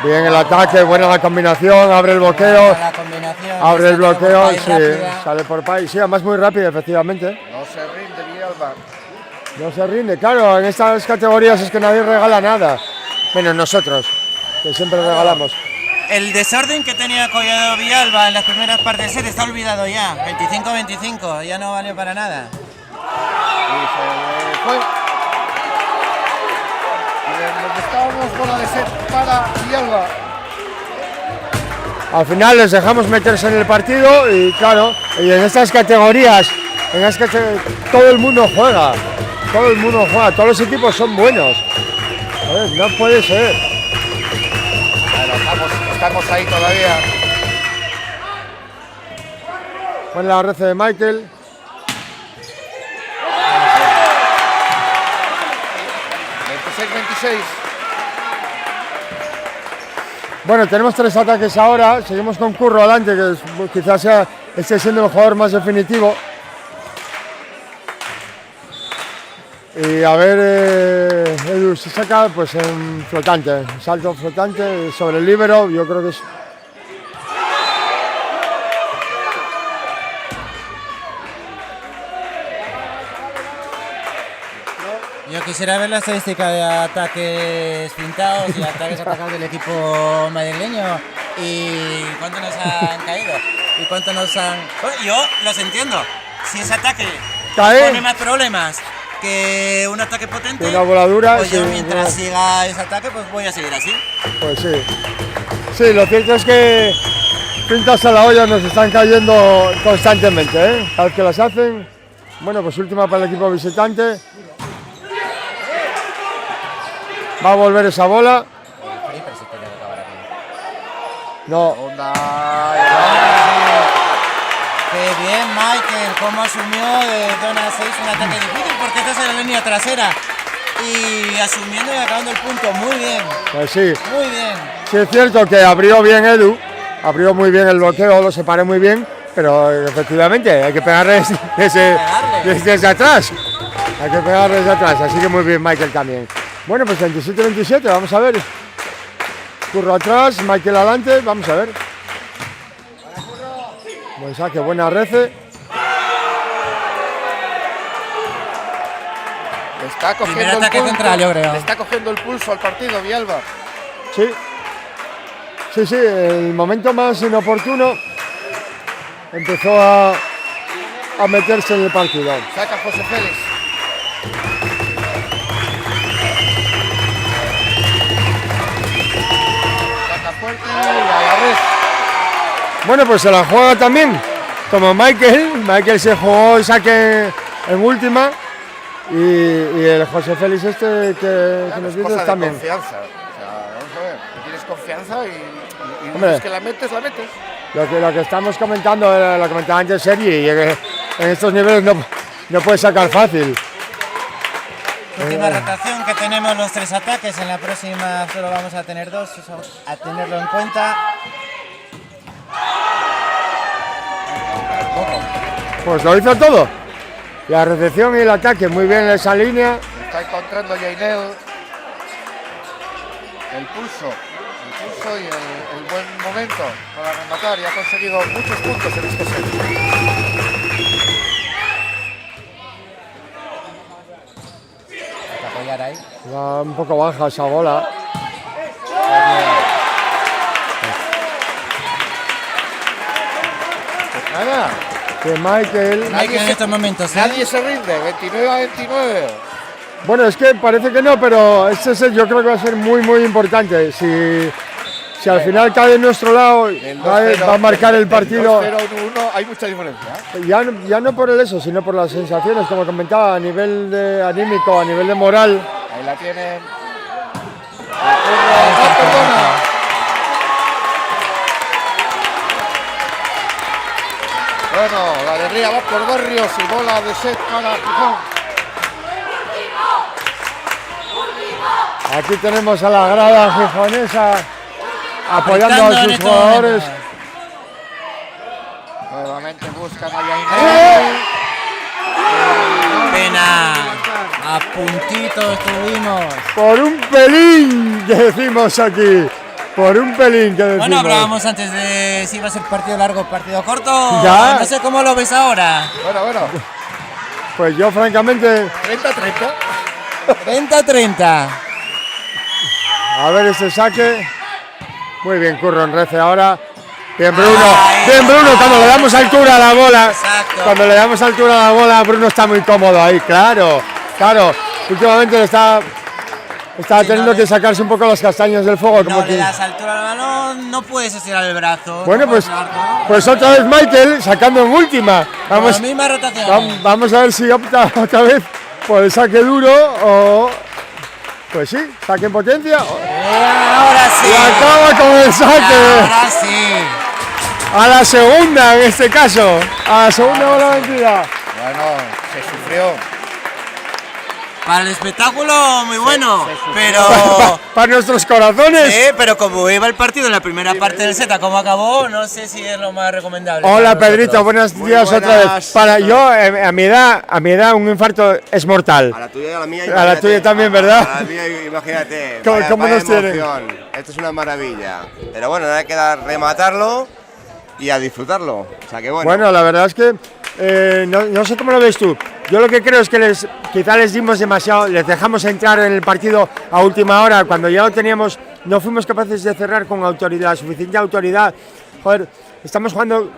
Bien el ataque, buena la combinación, abre el bloqueo. Abre el bloqueo, sí, sale por país. Sí, además muy rápido, efectivamente. No se rinde Villalba. No se rinde, claro, en estas categorías es que nadie regala nada. Menos nosotros, que siempre regalamos. El desorden que tenía Collado Villalba en las primeras partes del set está olvidado ya. 25-25, ya no valió para nada. Y se fue. Y donde estábamos, bola de set para Villalba. Al final les dejamos meterse en el partido y claro, y en estas categorías, todo el mundo juega, todos los equipos son buenos. A ver, no puede ser. Bueno, estamos ahí todavía. Bueno, la rece de Michael. ...26-26. Bueno, tenemos 3 ataques ahora, seguimos con Curro adelante, que quizás esté siendo el jugador más definitivo. Y a ver, Edu se saca pues en flotante, salto flotante sobre el líbero, yo creo que es... Yo quisiera ver la estadística de ataques pintados y ataques atacados del equipo madrileño y cuánto nos han caído y cuánto nos han... Bueno, yo los entiendo, si ese ataque pone más problemas que un ataque potente, una voladura, pues yo sí, mientras no. siga ese ataque pues voy a seguir así. Pues sí. Sí, lo cierto es que pintas a la olla nos están cayendo constantemente, ¿eh? Cada vez que las hacen. Bueno, pues última para el equipo visitante. Va a volver esa bola. No. Onda. Qué bien, Michael, cómo asumió de zona 6 un ataque difícil porque estás en la línea trasera y asumiendo y acabando el punto. Muy bien, Pues sí. muy bien. Sí es cierto que abrió bien Edu, abrió muy bien el bloqueo, lo separé muy bien, pero efectivamente hay que pegarle desde atrás. Hay que pegarle desde atrás, así que muy bien Michael también. Bueno, pues 27-27, vamos a ver. Curro atrás, Michael adelante, vamos a ver. Buen saque, buena rece. Le está cogiendo Primer el ataque pulso, central, yo creo. Le está cogiendo el pulso al partido, Villalba. Sí. Sí, el momento más inoportuno empezó a meterse en el partido. Saca José Félix. Saca fuerte y a la red. Bueno, pues se la juega también, como Michael se jugó el saque en última y el José Félix que nos Es cosa dices de también. confianza. O sea, vamos a ver, tú tienes confianza y Hombre. dices que la metes, la metes. Lo que estamos comentando, lo comentaba antes Sergi, y que en estos niveles no puedes sacar fácil. Última rotación que tenemos los 3 ataques, en la próxima solo vamos a tener 2, eso a tenerlo en cuenta. Pues lo hizo todo. La recepción y el ataque, muy bien en esa línea. Está encontrando Yainel el pulso y el buen momento para rematar y ha conseguido muchos puntos en este set. Apoyar ahí. Va un poco baja esa bola. Nada, Que Michael... Michael en estos momentos, ¿eh? nadie se rinde, 29-29. Bueno, es que parece que no, pero este set yo creo que va a ser muy importante. Si al final cae de nuestro lado, va a marcar el partido. 0-1 hay mucha diferencia. Ya no por el eso, sino por las sensaciones, como comentaba, a nivel de anímico, a nivel de moral. Ahí la tienen. Ah, perdona. Bueno, la alegría va por Barrios y bola de set para Gijón. Aquí tenemos a la grada gijonesa apoyando a Apretando en sus este jugadores. momento. Nuevamente buscan a Yainel. Pena. A puntito estuvimos. Por un pelín que decimos aquí. Por un pelín que decimos. Bueno, hablábamos antes de si iba a ser partido largo o partido corto. Ya. No sé cómo lo ves ahora. Bueno. Pues yo francamente, 30-30. 30-30. a ver ese saque. Muy bien, Curro en Rece ahora. Bien Bruno, cuando le damos altura a la bola. Exacto. Cuando le damos altura a la bola, Bruno está muy cómodo ahí, claro. Últimamente le está teniendo que sacarse un poco las castañas del fuego. Como No que... le das altura al balón, no puedes estirar el brazo. Bueno, no pues otra vez Michael sacando en última. la misma rotación. Vamos a ver si opta otra vez por el saque duro o... Pues sí, saque en potencia. Ahora sí. Y acaba con el saque. Ahora sí. A la segunda en este caso. A la segunda bola vencida. Bueno, se sufrió. Para el espectáculo, muy bueno. Pero. Para nuestros corazones. Sí, pero como iba el partido en la primera parte del set, como acabó, no sé si es lo más recomendable. Hola para Pedrito, nosotros. buenos Muy días otra buenas. vez. Para yo, a mi edad, un infarto es mortal. A la tuya y a la mía. A la imagínate. tuya también, ¿verdad? A la mía, imagínate. ¿Cómo nos tiene? emoción. Esto es una maravilla. Pero bueno, nada queda rematarlo y a disfrutarlo. O sea que bueno. Bueno, la verdad es que no sé cómo lo ves tú. Yo lo que creo es que quizá les dimos demasiado, les dejamos entrar en el partido a última hora, cuando ya lo teníamos, no fuimos capaces de cerrar con autoridad, suficiente autoridad. Joder, estamos jugando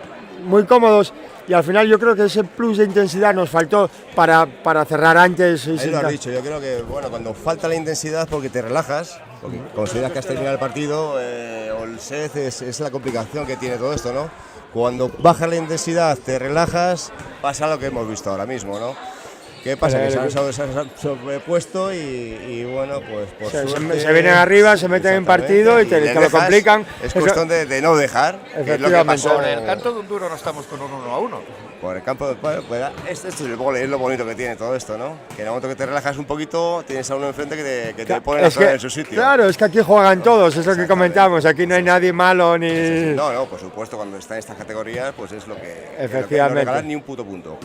muy cómodos y al final yo creo que ese plus de intensidad nos faltó para cerrar antes. Ahí lo has dicho, yo creo que bueno, cuando falta la intensidad porque te relajas, porque consideras que has terminado el partido o el set es la complicación que tiene todo esto, ¿no? Cuando baja la intensidad, te relajas, pasa lo que hemos visto ahora mismo, ¿no? ¿Qué pasa? Que se han sobrepuesto y bueno, pues por suerte... Se vienen arriba, se meten en partido y te les lo dejas. complican. Es cuestión de no dejar, que es lo que Efectivamente. pasó. Sobre el canto de un duro no estamos con un 1-1. Por el campo de juego, pues, esto es el vóley, es lo bonito que tiene todo esto, ¿no? Que en el momento que te relajas un poquito, tienes a uno enfrente que te pone la zona en su sitio. Claro, es que aquí juegan todos, es lo que comentamos, aquí no hay nadie malo ni... No, por supuesto, cuando está en estas categorías, pues es lo que... Efectivamente. No regalar ni un puto punto.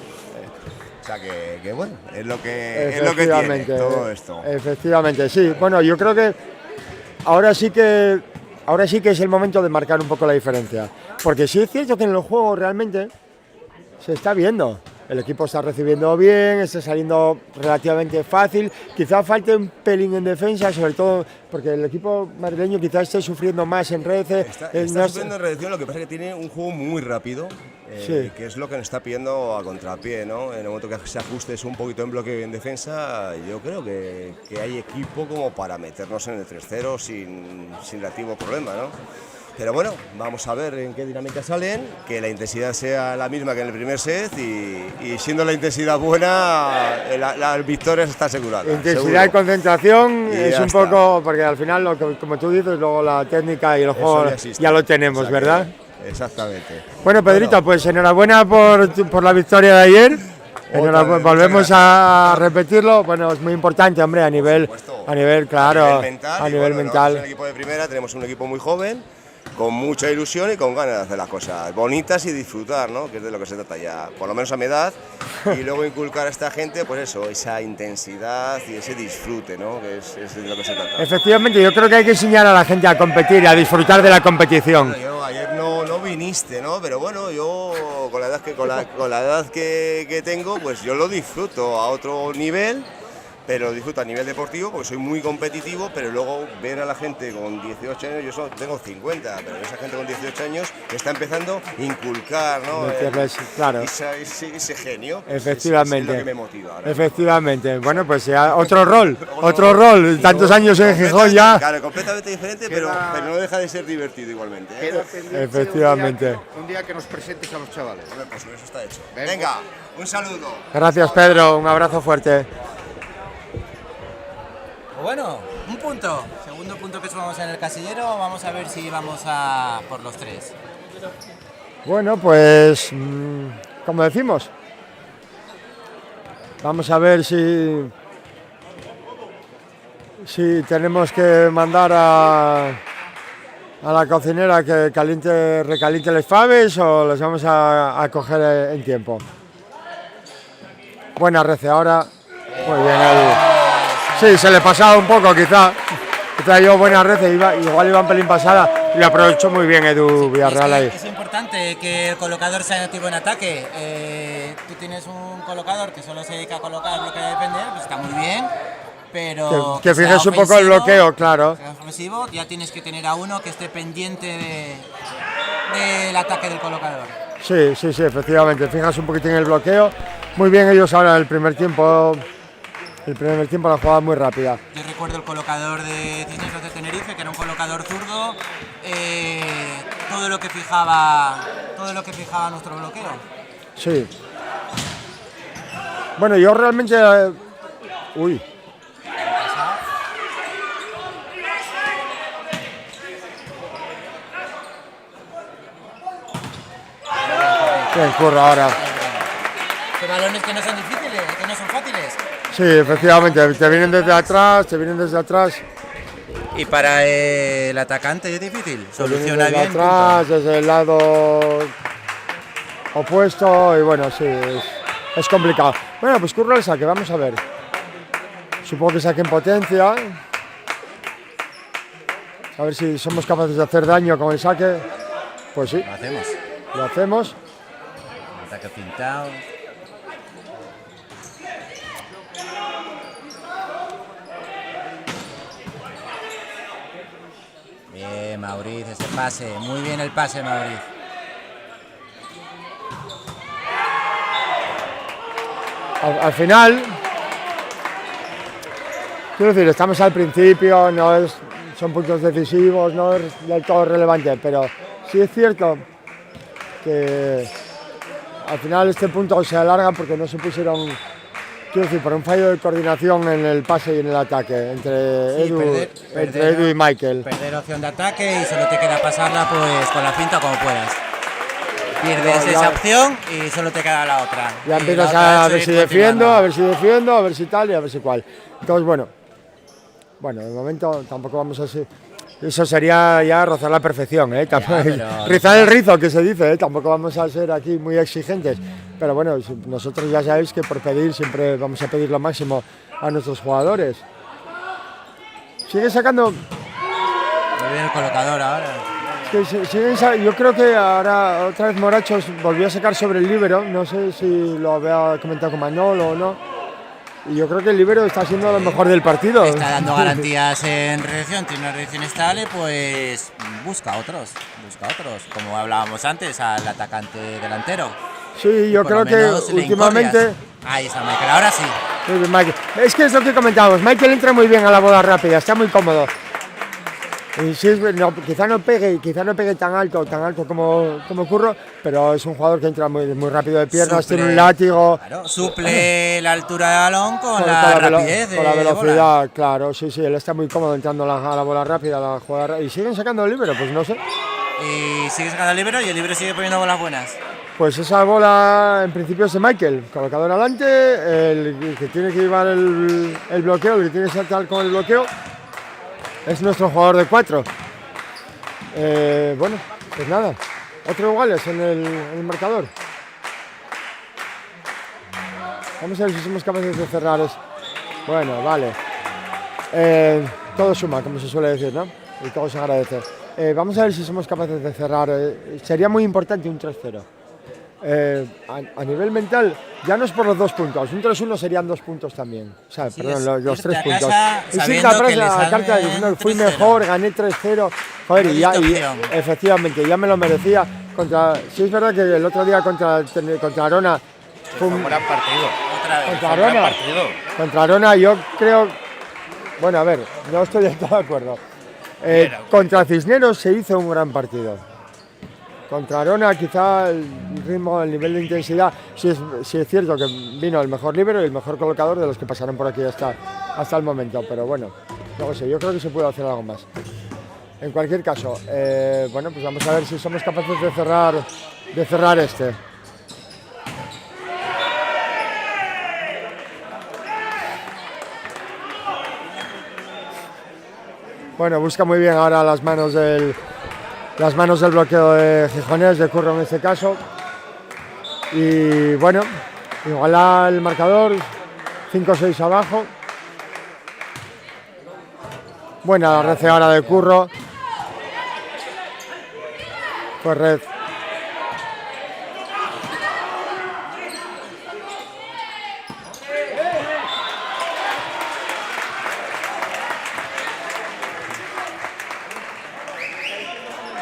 O sea que bueno, es lo que tiene todo esto. Efectivamente, sí. Bueno, yo creo que ahora sí que es el momento de marcar un poco la diferencia. Porque sí es cierto que en los juegos realmente se está viendo. El equipo está recibiendo bien, está saliendo relativamente fácil. Quizá falte un pelín en defensa, sobre todo porque el equipo madrileño quizá esté sufriendo más en Rece. Está sufriendo en reacción, lo que pasa es que tiene un juego muy rápido, Sí. que es lo que nos está pidiendo a contrapié, ¿no? En el momento que se ajustes un poquito en bloque y en defensa, yo creo que hay equipo como para meternos en el 3-0 sin relativo problema, ¿no? Pero bueno, vamos a ver en qué dinámica salen, que la intensidad sea la misma que en el primer set y siendo la intensidad buena, las victorias están aseguradas. Intensidad seguro. y concentración Y es ya un está. poco, porque al final, como tú dices, luego la técnica y el Eso juego existe. ya lo tenemos, O sea que- ¿verdad? Exactamente. Bueno, Pedrito, pues enhorabuena por la victoria de ayer. Enhorabuena, vez, volvemos muchas a repetirlo. Bueno, es muy importante, hombre, a nivel, supuesto. claro, a nivel mental. a y nivel bueno, mental. nosotros en el equipo de primera tenemos un equipo muy joven, con mucha ilusión y con ganas de hacer las cosas bonitas y disfrutar, ¿no? Que es de lo que se trata ya, por lo menos a mi edad, y luego inculcar a esta gente, pues eso, esa intensidad y ese disfrute, ¿no? Que es de lo que se trata. Efectivamente, yo creo que hay que enseñar a la gente a competir y a disfrutar de la competición. Bueno, yo ayer no viniste, ¿no? Pero bueno, yo con la edad que tengo, pues yo lo disfruto a otro nivel. Pero lo disfruto a nivel deportivo porque soy muy competitivo, pero luego ver a la gente con 18 años, tengo 50, pero esa gente con 18 años que está empezando a inculcar, ¿no? Claro. Ese genio. Efectivamente. Es lo que me motiva ahora. Efectivamente. Bueno, pues ya otro rol. Tantos años en Gijón ya. Claro, completamente diferente, pero no deja de ser divertido igualmente. ¿eh? Queda pendiente Efectivamente. un día que nos presentes a los chavales. Hombre, pues eso está hecho. Venga. Venga, un saludo. Gracias, Pedro. Un abrazo fuerte. Bueno, un punto. Segundo punto que sumamos en el casillero. Vamos a ver si vamos a por los 3. Bueno, pues como decimos, vamos a ver si tenemos que mandar a la cocinera que recaliente les faves o los vamos a coger en tiempo. Buena Rece ahora. Muy bien, Edu. Sí, se le pasaba un poco quizá. Yo buena Rece, igual iba un pelín pasada y lo aprovechó muy bien Edu Villarreal ahí. Es importante que el colocador sea activo en ataque. Tú tienes un colocador que solo se dedica a colocar lo que defender, pues está muy bien. pero que sea fijes un poco el ofensivo, bloqueo, claro. sea ofensivo, ya tienes que tener a uno que esté pendiente del ataque del colocador. Sí, efectivamente, fijas un poquitín el bloqueo. Muy bien ellos ahora en el primer tiempo la jugada muy rápida. Yo recuerdo el colocador de Cisneros de Tenerife, que era un colocador zurdo, todo lo que fijaba nuestro bloqueo. Sí. Bueno, yo realmente... uy. Bien, Curro ahora. Son balones que no son difíciles, que no son fáciles. Sí, efectivamente, te vienen desde atrás. Y para el atacante es difícil, soluciona desde bien. atrás, desde el lado opuesto y bueno, sí, es complicado. Bueno, pues Curro el saque, vamos a ver. Supongo que saque en potencia. A ver si somos capaces de hacer daño con el saque. Pues sí, lo hacemos. Ataque pintado. Bien, Mauriz, ese pase. Muy bien el pase, Mauriz. Al final, quiero decir, estamos al principio, son puntos decisivos, no es del todo relevante, pero sí es cierto que al final este punto se alarga porque no se pusieron, quiero decir, por un fallo de coordinación en el pase y en el ataque entre Edu y Michael. Perder opción de ataque y solo te queda pasarla pues con la finta como puedas. Pierdes esa opción y solo te queda la otra. Ya empiezas a ver si defiendo, a ver si tal y a ver si cual. Entonces, bueno, de momento tampoco vamos a ser... Eso sería ya rozar la perfección, ¿eh? Rizar el rizo, que se dice, ¿eh? Tampoco vamos a ser aquí muy exigentes. Pero bueno, nosotros ya sabéis que por pedir siempre vamos a pedir lo máximo a nuestros jugadores. Sigue sacando... Muy bien el colocador ahora. Yo creo que ahora otra vez Morachos volvió a sacar sobre el líbero. No sé si lo había comentado con Manolo o no. Y yo creo que el líbero está siendo lo mejor del partido. Está dando garantías en reacción, tiene una reacción estable, pues busca otros, como hablábamos antes, al atacante delantero. Sí, yo creo que últimamente... Ahí está Michael, ahora sí. Muy bien, Michael. Es que es lo que comentábamos, Michael entra muy bien a la bola rápida, está muy cómodo. Y sí, quizá no pegue tan alto como Curro, pero es un jugador que entra muy rápido de piernas, tiene un látigo. Claro, suple la altura de balón con la rapidez. Con la velocidad, claro, sí, él está muy cómodo entrando a la bola rápida, a la jugada. ¿Y siguen sacando el líbero? Pues no sé. Y sigue sacando el líbero y el líbero sigue poniendo bolas buenas. Pues esa bola en principio es de Michael, colocador adelante, el que tiene que llevar el bloqueo, el que tiene que saltar con el bloqueo. Es nuestro jugador de 4. Bueno, pues nada. Otro iguales en el marcador. Vamos a ver si somos capaces de cerrar. Bueno, vale. Todo suma, como se suele decir, ¿no? Y todo se agradece. Vamos a ver si somos capaces de cerrar. Sería muy importante un 3-0. A nivel mental, ya no es por los 2 puntos, un 3-1 serían 2 puntos también. O sea, sí, perdón, los 3 puntos. Y sí, la carta diciendo fui mejor, gané 3-0. Joder, y efectivamente, ya me lo merecía. Sí, es verdad que el otro día contra Arona fue un gran partido. Otra vez. Contra Arona, yo creo. Bueno, a ver, no estoy del todo de acuerdo. Contra Cisneros se hizo un gran partido. Contra Arona quizá el ritmo, el nivel de intensidad, sí es cierto que vino el mejor líbero y el mejor colocador de los que pasaron por aquí hasta el momento, pero bueno, no sé, yo creo que se puede hacer algo más. En cualquier caso, bueno, pues vamos a ver si somos capaces de cerrar este. Bueno, busca muy bien ahora las manos del bloqueo de Gijonés, de Curro en este caso. Y bueno, iguala el marcador, 5-6 abajo. Buena la red ahora de Curro. Pues red.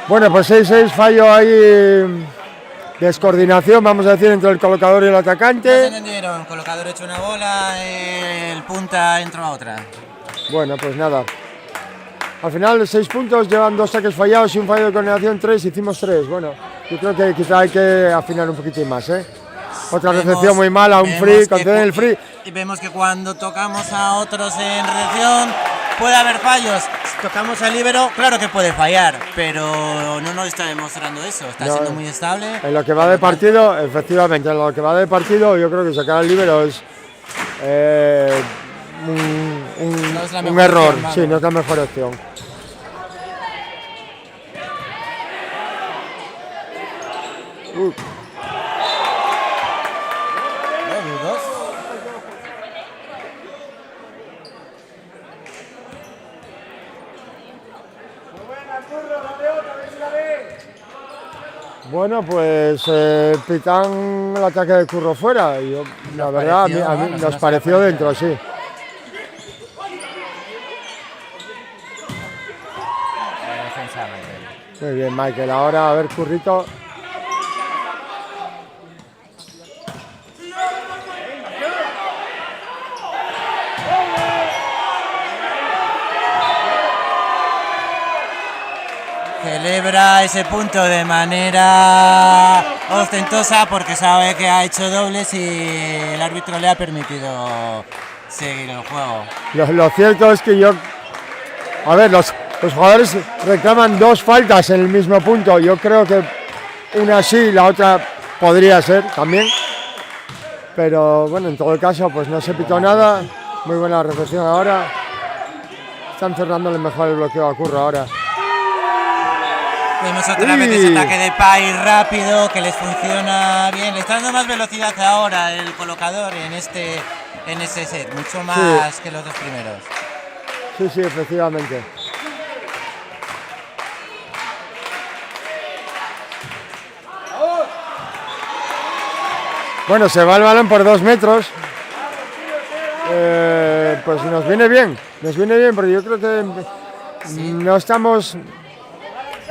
Bueno, pues 6-6, fallo ahí, descoordinación, vamos a decir, entre el colocador y el No se atacante. entendieron, colocador hecho una bola, el punta entró a otra. Bueno, pues nada. Al final, 6 puntos, llevan 2 saques fallados y un fallo de coordinación, 3, hicimos 3. Bueno, yo creo que quizá hay que afinar un poquitín más, ¿eh? Otra recepción muy mala, un free, conceden el free. Y vemos que cuando tocamos a otros en recepción puede haber fallos. Si tocamos al líbero, claro que puede fallar, pero no nos está demostrando eso. Está No, siendo muy estable. En lo que va de partido, efectivamente, en lo que va de partido, yo creo que sacar al líbero es No es la un mejor error, opción, vamos. sí, no es la mejor opción. Dos. Bueno, pues pitan el ataque de Curro fuera. Y la verdad, pareció, a mí ¿no? nos pareció dentro, sí. Defensa, Michael. Muy bien, Michael. Ahora, a ver, Currito. Celebra ese punto de manera ostentosa porque sabe que ha hecho dobles y el árbitro le ha permitido seguir el juego. Lo cierto es que yo... A ver, los jugadores reclaman 2 faltas en el mismo punto. Yo creo que una sí, la otra podría ser también. Pero bueno, en todo caso, pues no se pitó nada. Muy buena recepción ahora. Están cerrándole mejor el bloqueo a Curro ahora. Vemos otra vez ese ataque de Pai rápido que les funciona bien. Le está dando más velocidad ahora el colocador en ese set, mucho más que los 2 primeros. Sí, sí, efectivamente. Bueno, se va el balón por 2 metros. Pues nos viene bien porque yo creo que no estamos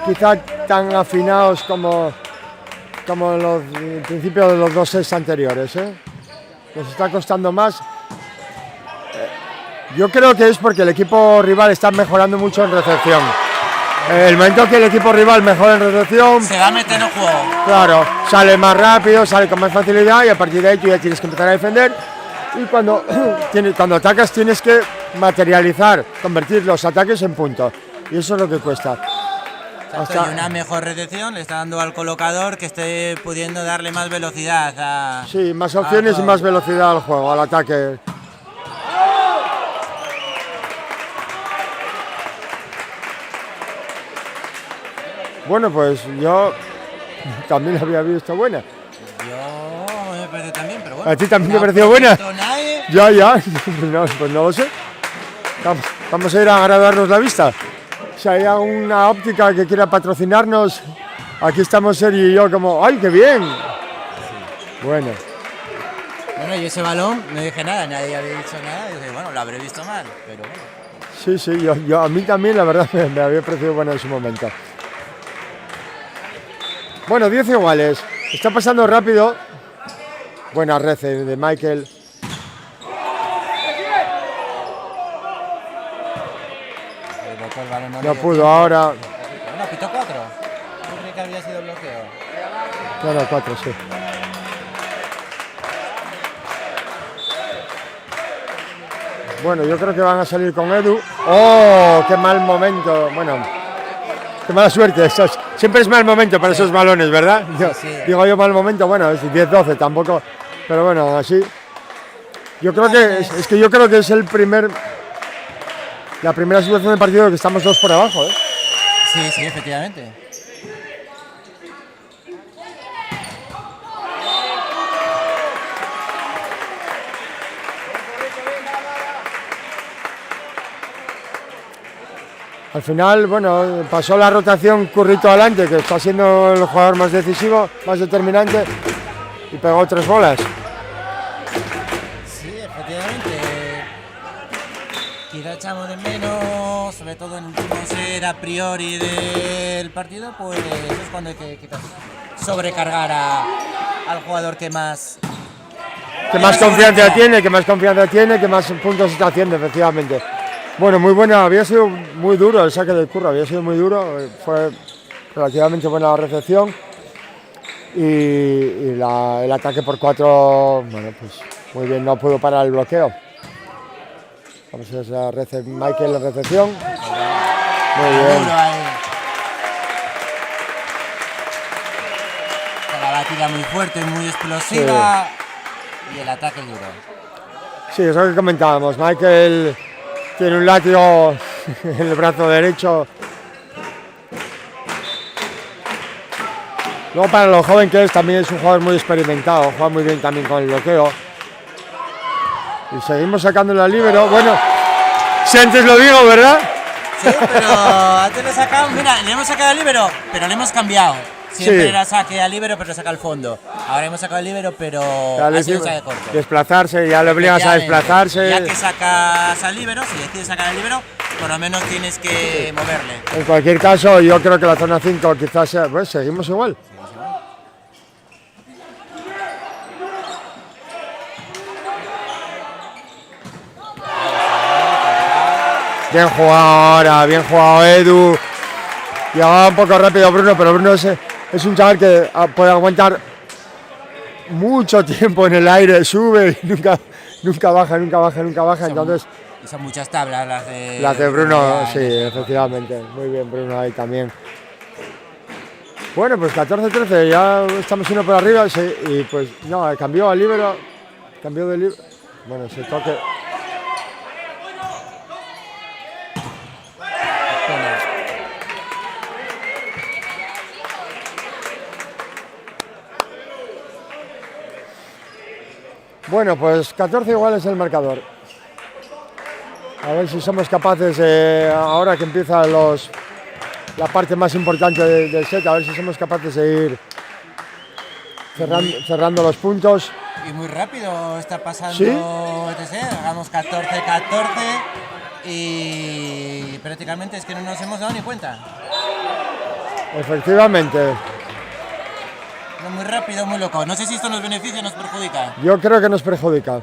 quizá tan afinados como en el principio de los 2 sets anteriores, ¿eh? Nos está costando más. Yo creo que es porque el equipo rival está mejorando mucho en recepción. El momento que el equipo rival mejora en recepción, Se va a meter en juego. claro, sale más rápido, sale con más facilidad y a partir de ahí tú ya tienes que empezar a defender. Y cuando atacas tienes que materializar, convertir los ataques en puntos. Y eso es lo que cuesta. Y una mejor recepción le está dando al colocador que esté pudiendo darle más velocidad a... Sí, más opciones y más velocidad al juego, al ataque. Bueno, pues yo también la había visto buena. Yo me parece también, pero bueno. ¿A ti también te no pareció buena? ha nadie. Ya, pues no lo sé. Vamos a ir a agradarnos la vista. Si hay alguna óptica que quiera patrocinarnos, aquí estamos Sergio y yo como, ¡ay, qué bien! Bueno, Bueno, y ese balón no dije nada, nadie había dicho nada. Y dije, bueno, lo habré visto mal, pero bueno. sí, yo a mí también la verdad me había parecido bueno en su momento. Bueno, 10 iguales. Está pasando rápido. Buena red de Michael. Botó el balón, No le dio pudo tiempo. ahora. Bueno, pitó 4. Yo creí que había sido bloqueo. No, 4, sí. Bueno, yo creo que van a salir con Edu. ¡Oh! ¡Qué mal momento! Bueno, qué mala suerte. Siempre es mal momento para esos balones, ¿verdad? Sí. Digo yo mal momento, bueno, es 10-12 tampoco. Pero bueno, así. Yo creo que es que yo creo que es la primera situación del partido que estamos 2 por abajo, ¿eh? Sí, efectivamente. Al final, bueno, pasó la rotación Currito adelante, que está siendo el jugador más decisivo, más determinante, y pegó 3 bolas. Sí, efectivamente. Quizá echamos de menos, sobre todo en el último set a priori de del partido, pues es cuando hay que quizás sobrecargar al jugador que más confianza tiene, que más puntos está haciendo, efectivamente. Bueno, muy buena, había sido muy duro el saque del Curro, había sido muy duro, fue relativamente buena la recepción y el ataque por 4, bueno, pues muy bien, no pudo parar el bloqueo. Vamos a esa Michael en recepción. Muy bien. La batida muy fuerte, muy explosiva y el ataque duro. Sí, eso que comentábamos. Michael tiene un látigo en el brazo derecho. Luego para lo joven que es, también es un jugador muy experimentado, juega muy bien también con el bloqueo. Y seguimos sacándole al líbero. Bueno, si antes lo digo, ¿verdad? Sí, pero antes le sacamos, mira, le hemos sacado al líbero, pero le hemos cambiado. Siempre era saque al líbero, pero saca al fondo. Ahora hemos sacado al líbero, pero ha sido un saque corto. Desplazarse, ya le obligas a desplazarse. Ya que sacas al líbero, si decides sacar al líbero, por lo menos tienes que moverle. En cualquier caso, yo creo que la zona 5 quizás sea, pues seguimos igual. Bien jugado ahora, bien jugado Edu. Llegaba un poco rápido Bruno, pero Bruno es un chaval que puede aguantar mucho tiempo en el aire, sube y nunca baja. Entonces, y son muchas tablas las de Bruno, sí, efectivamente. Muy bien Bruno ahí también. Bueno, pues 14-13, ya estamos uno por arriba, sí, y pues no, cambió al líbero, cambió de líbero. Bueno, se toque. Bueno, pues 14 igual es el marcador. A ver si somos capaces, ahora que empieza la parte más importante del set, a ver si somos capaces de ir cerrando los puntos. Y muy rápido está pasando, ¿Sí? Hagamos 14-14 y prácticamente es que no nos hemos dado ni cuenta. Efectivamente. Muy rápido, muy loco. No sé si esto nos beneficia o nos perjudica. Yo creo que nos perjudica.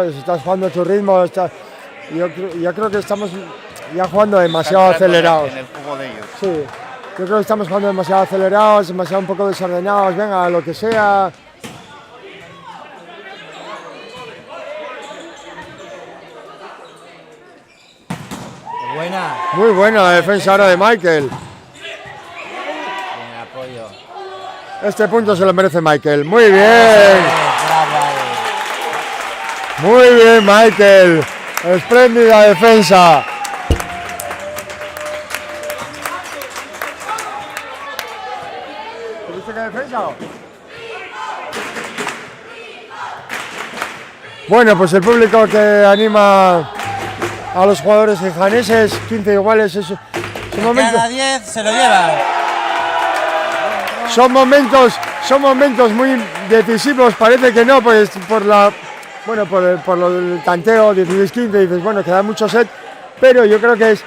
Si estás jugando a tu ritmo, yo creo que estamos ya jugando demasiado acelerados. En el juego de ellos. Sí, yo creo que estamos jugando demasiado acelerados, demasiado un poco desordenados, venga, lo que sea. Buena. Muy buena la defensa ahora de Michael. Bien, apoyo. Este punto se lo merece Michael. Muy bien. Muy bien, Michael. Espléndida defensa. ¿Viste qué defensa? Bueno, pues el público que anima a los jugadores gijaneses, 15 iguales, es un momento. Cada 10 se lo lleva. Son momentos muy decisivos, parece que no, pues por el tanteo 16-15, dices, bueno, queda mucho set, pero yo creo que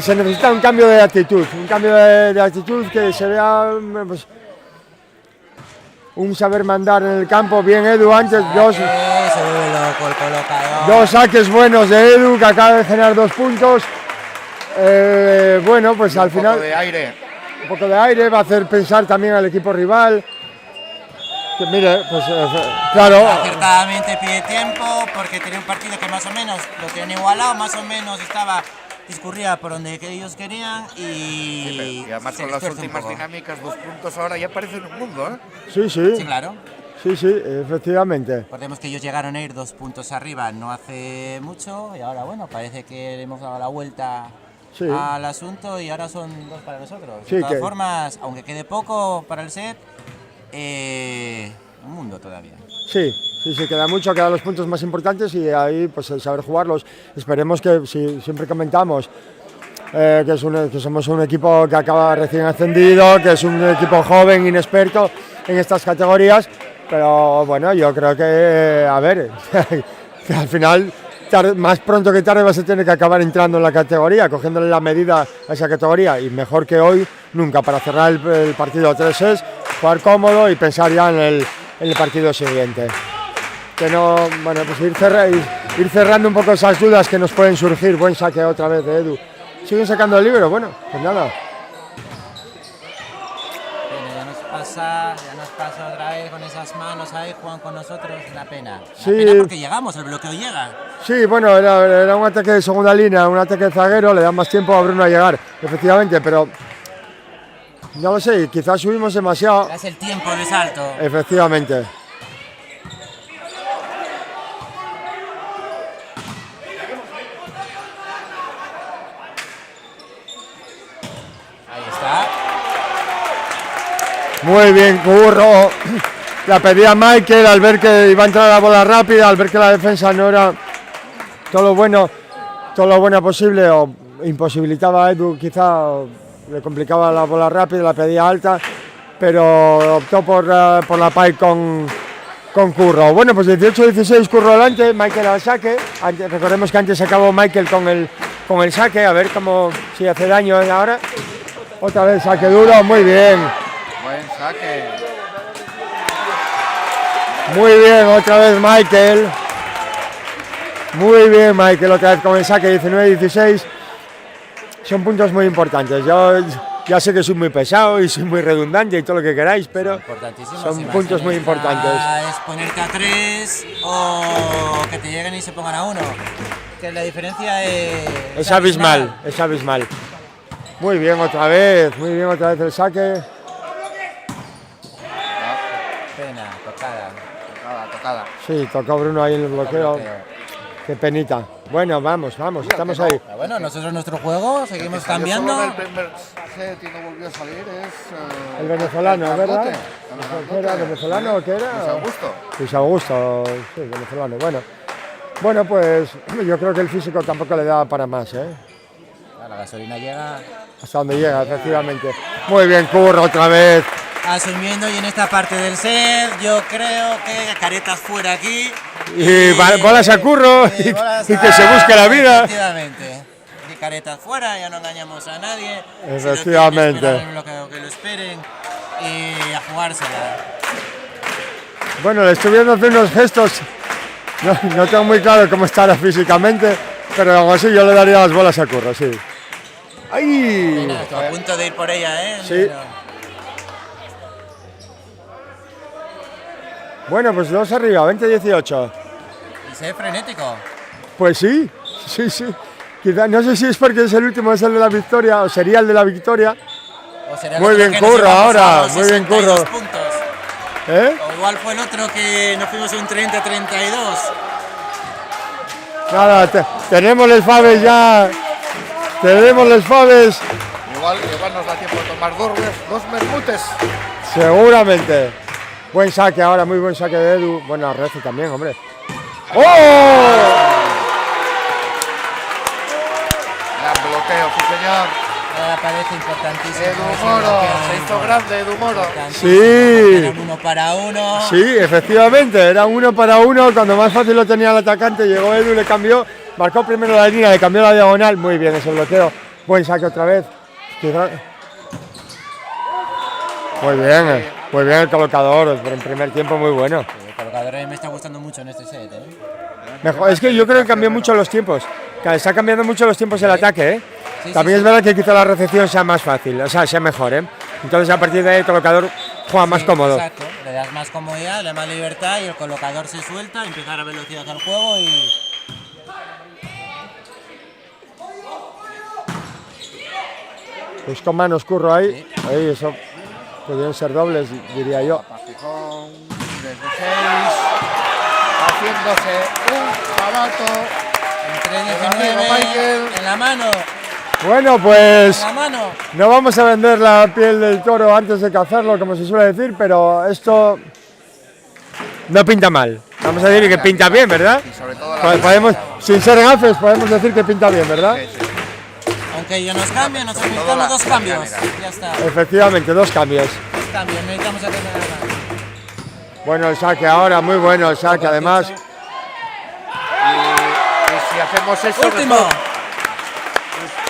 se necesita un cambio de actitud, de actitud que se vea pues, un saber mandar en el campo, bien Edu antes, dos saques buenos de Edu que acaba de generar 2 puntos, bueno, pues al final un poco de aire, va a hacer pensar también al equipo rival. Que mire, pues claro. Acertadamente pide tiempo porque tenía un partido que más o menos lo tenían igualado, más o menos discurría por donde ellos querían y además con las últimas dinámicas 2 puntos ahora ya parece un mundo, ¿eh? Sí, claro. Sí, efectivamente. Recordemos que ellos llegaron a ir 2 puntos arriba no hace mucho y ahora bueno, parece que le hemos dado la vuelta al asunto y ahora son 2 para nosotros. De todas formas, aunque quede poco para el set, un mundo todavía. Sí, quedan los puntos más importantes y ahí pues el saber jugarlos. Esperemos que, si siempre comentamos que somos un equipo que acaba recién ascendido, que es un equipo joven, inexperto en estas categorías, pero bueno, yo creo que, a ver, que al final más pronto que tarde vas a tener que acabar entrando en la categoría, cogiéndole la medida a esa categoría, y mejor que hoy, nunca, para cerrar el partido 3-6, jugar cómodo y pensar ya en el partido siguiente. Que no, bueno, pues ir cerrando un poco esas dudas que nos pueden surgir. Buen saque otra vez de Edu. ¿Siguen sacando el libro? Bueno, pues nada. Ya nos pasa otra vez con esas manos ahí, juegan con nosotros, la pena. Sí. La pena porque llegamos, el bloqueo llega. Sí, bueno, era un ataque de segunda línea, un ataque de zaguero, le da más tiempo a Bruno a llegar, efectivamente, pero no lo sé, quizás subimos demasiado. Es el tiempo de salto. Efectivamente. Ahí está. Muy bien, Curro. La pedía Michael al ver que iba a entrar la bola rápida, al ver que la defensa no era todo lo bueno posible, o imposibilitaba a Edu, quizá le complicaba la bola rápida, la pedía alta, pero optó por la pike con Curro. Bueno, pues 18-16, Curro delante, Michael al saque. Recordemos que antes acabó Michael con el saque, a ver si hace daño ahora. Otra vez saque duro, muy bien. Buen saque. Muy bien, otra vez Michael. Muy bien, Michael, otra vez con el saque, 19-16. Son puntos muy importantes. Yo ya sé que soy muy pesado y soy muy redundante y todo lo que queráis, pero son puntos muy importantes. Es ponerte a 3 o que te lleguen y se pongan a 1. Que la diferencia es abismal, es abismal. Muy bien otra vez el saque. Pena, Tocada. Sí, tocó Bruno ahí en el bloqueo. Qué penita. Bueno, vamos, estamos ahí. Pero bueno, nosotros nuestro juego seguimos cambiando. Solo en el primer set y no volvió a salir es... El venezolano, ¿verdad? ¿Qué ¿Era venezolano o qué era? Luis Augusto. Luis Augusto, sí, venezolano. Bueno, pues yo creo que el físico tampoco le da para más, ¿eh? La gasolina llega. Hasta donde llega, efectivamente. Muy bien, Curro otra vez. Asumiendo, y en esta parte del set yo creo que caretas fuera aquí. Y bolas a Curro y que se busque la vida. Efectivamente. Y caretas fuera, ya no engañamos a nadie. Efectivamente. Si lo quieren esperar, que lo esperen y a jugársela. Bueno, le estoy viendo hacer unos gestos. No tengo muy claro cómo estará físicamente, pero aún así yo le daría las bolas a Curro, sí. ¡Ay! Mira, estoy a punto de ir por ella, ¿eh? Sí. Bueno, pues 2 arriba, 20-18. Y se ve frenético. Pues sí. Quizá, no sé si es porque es el último, es el de la victoria, o sería el de la victoria. O será Muy bien, Curro, ahora, muy bien, Curro. Puntos. ¿Eh? O igual fue el otro que nos fuimos un 30-32. Nada, tenemos les faves ya. Tenemos les faves. Igual nos da tiempo de tomar dos mermutes. Seguramente. Buen saque ahora, muy buen saque de Edu. Bueno, Reci también, hombre. ¡Oh! Gran bloqueo, sí señor. Ahora parece importantísimo. Edu Moro, se hizo grande Edu Moro. Sí. Era 1 para 1. Sí, efectivamente, era 1 para 1. Cuando más fácil lo tenía el atacante, llegó Edu, le cambió. Marcó primero la línea, le cambió la diagonal. Muy bien ese bloqueo. Buen saque otra vez. Muy bien el colocador, pero en primer tiempo muy bueno. El colocador me está gustando mucho en este set, ¿eh? Mejor, es que yo creo que cambió mucho los tiempos. Está cambiando mucho los tiempos el ataque, ¿eh? Sí, También es verdad que quizá la recepción sea más fácil, o sea, sea mejor, ¿eh? Entonces a partir de ahí el colocador juega más cómodo. Exacto, le das más comodidad, le das más libertad y el colocador se suelta, empieza a dar velocidad al juego y... Pues con manos Curro ahí. Sí. Ahí eso podrían ser dobles, diría yo. Pastijón, desde 6, haciéndose un jabato. Entre 19 en la mano. Bueno, pues En la mano. no vamos a vender la piel del toro antes de cazarlo, como se suele decir, pero esto no pinta mal. Vamos a decir que pinta bien, ¿verdad? Y sobre todo Podemos, sin ser gafes, podemos decir que pinta bien, ¿verdad? Sí. Aunque ellos nos cambian, nos necesitamos 2 cambios. Ya está. Efectivamente, 2 cambios. 2 cambios, necesitamos hacer nada. Bueno el saque ahora, muy bueno el saque además. Y Si hacemos eso, Último. mejor.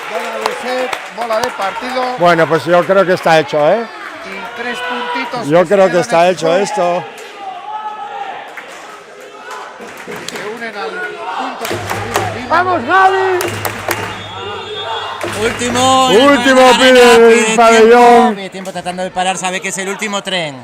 Bola de set, bola de partido Bueno, pues yo creo que está hecho, ¿eh? y 3 puntitos. Yo se creo que quedan está en hecho juego esto. y se unen al punto que se arriba. ¡Vamos, Javi! Último. Último Arena, pide el pabellón. Pide tiempo tratando de parar, sabe que es el último tren.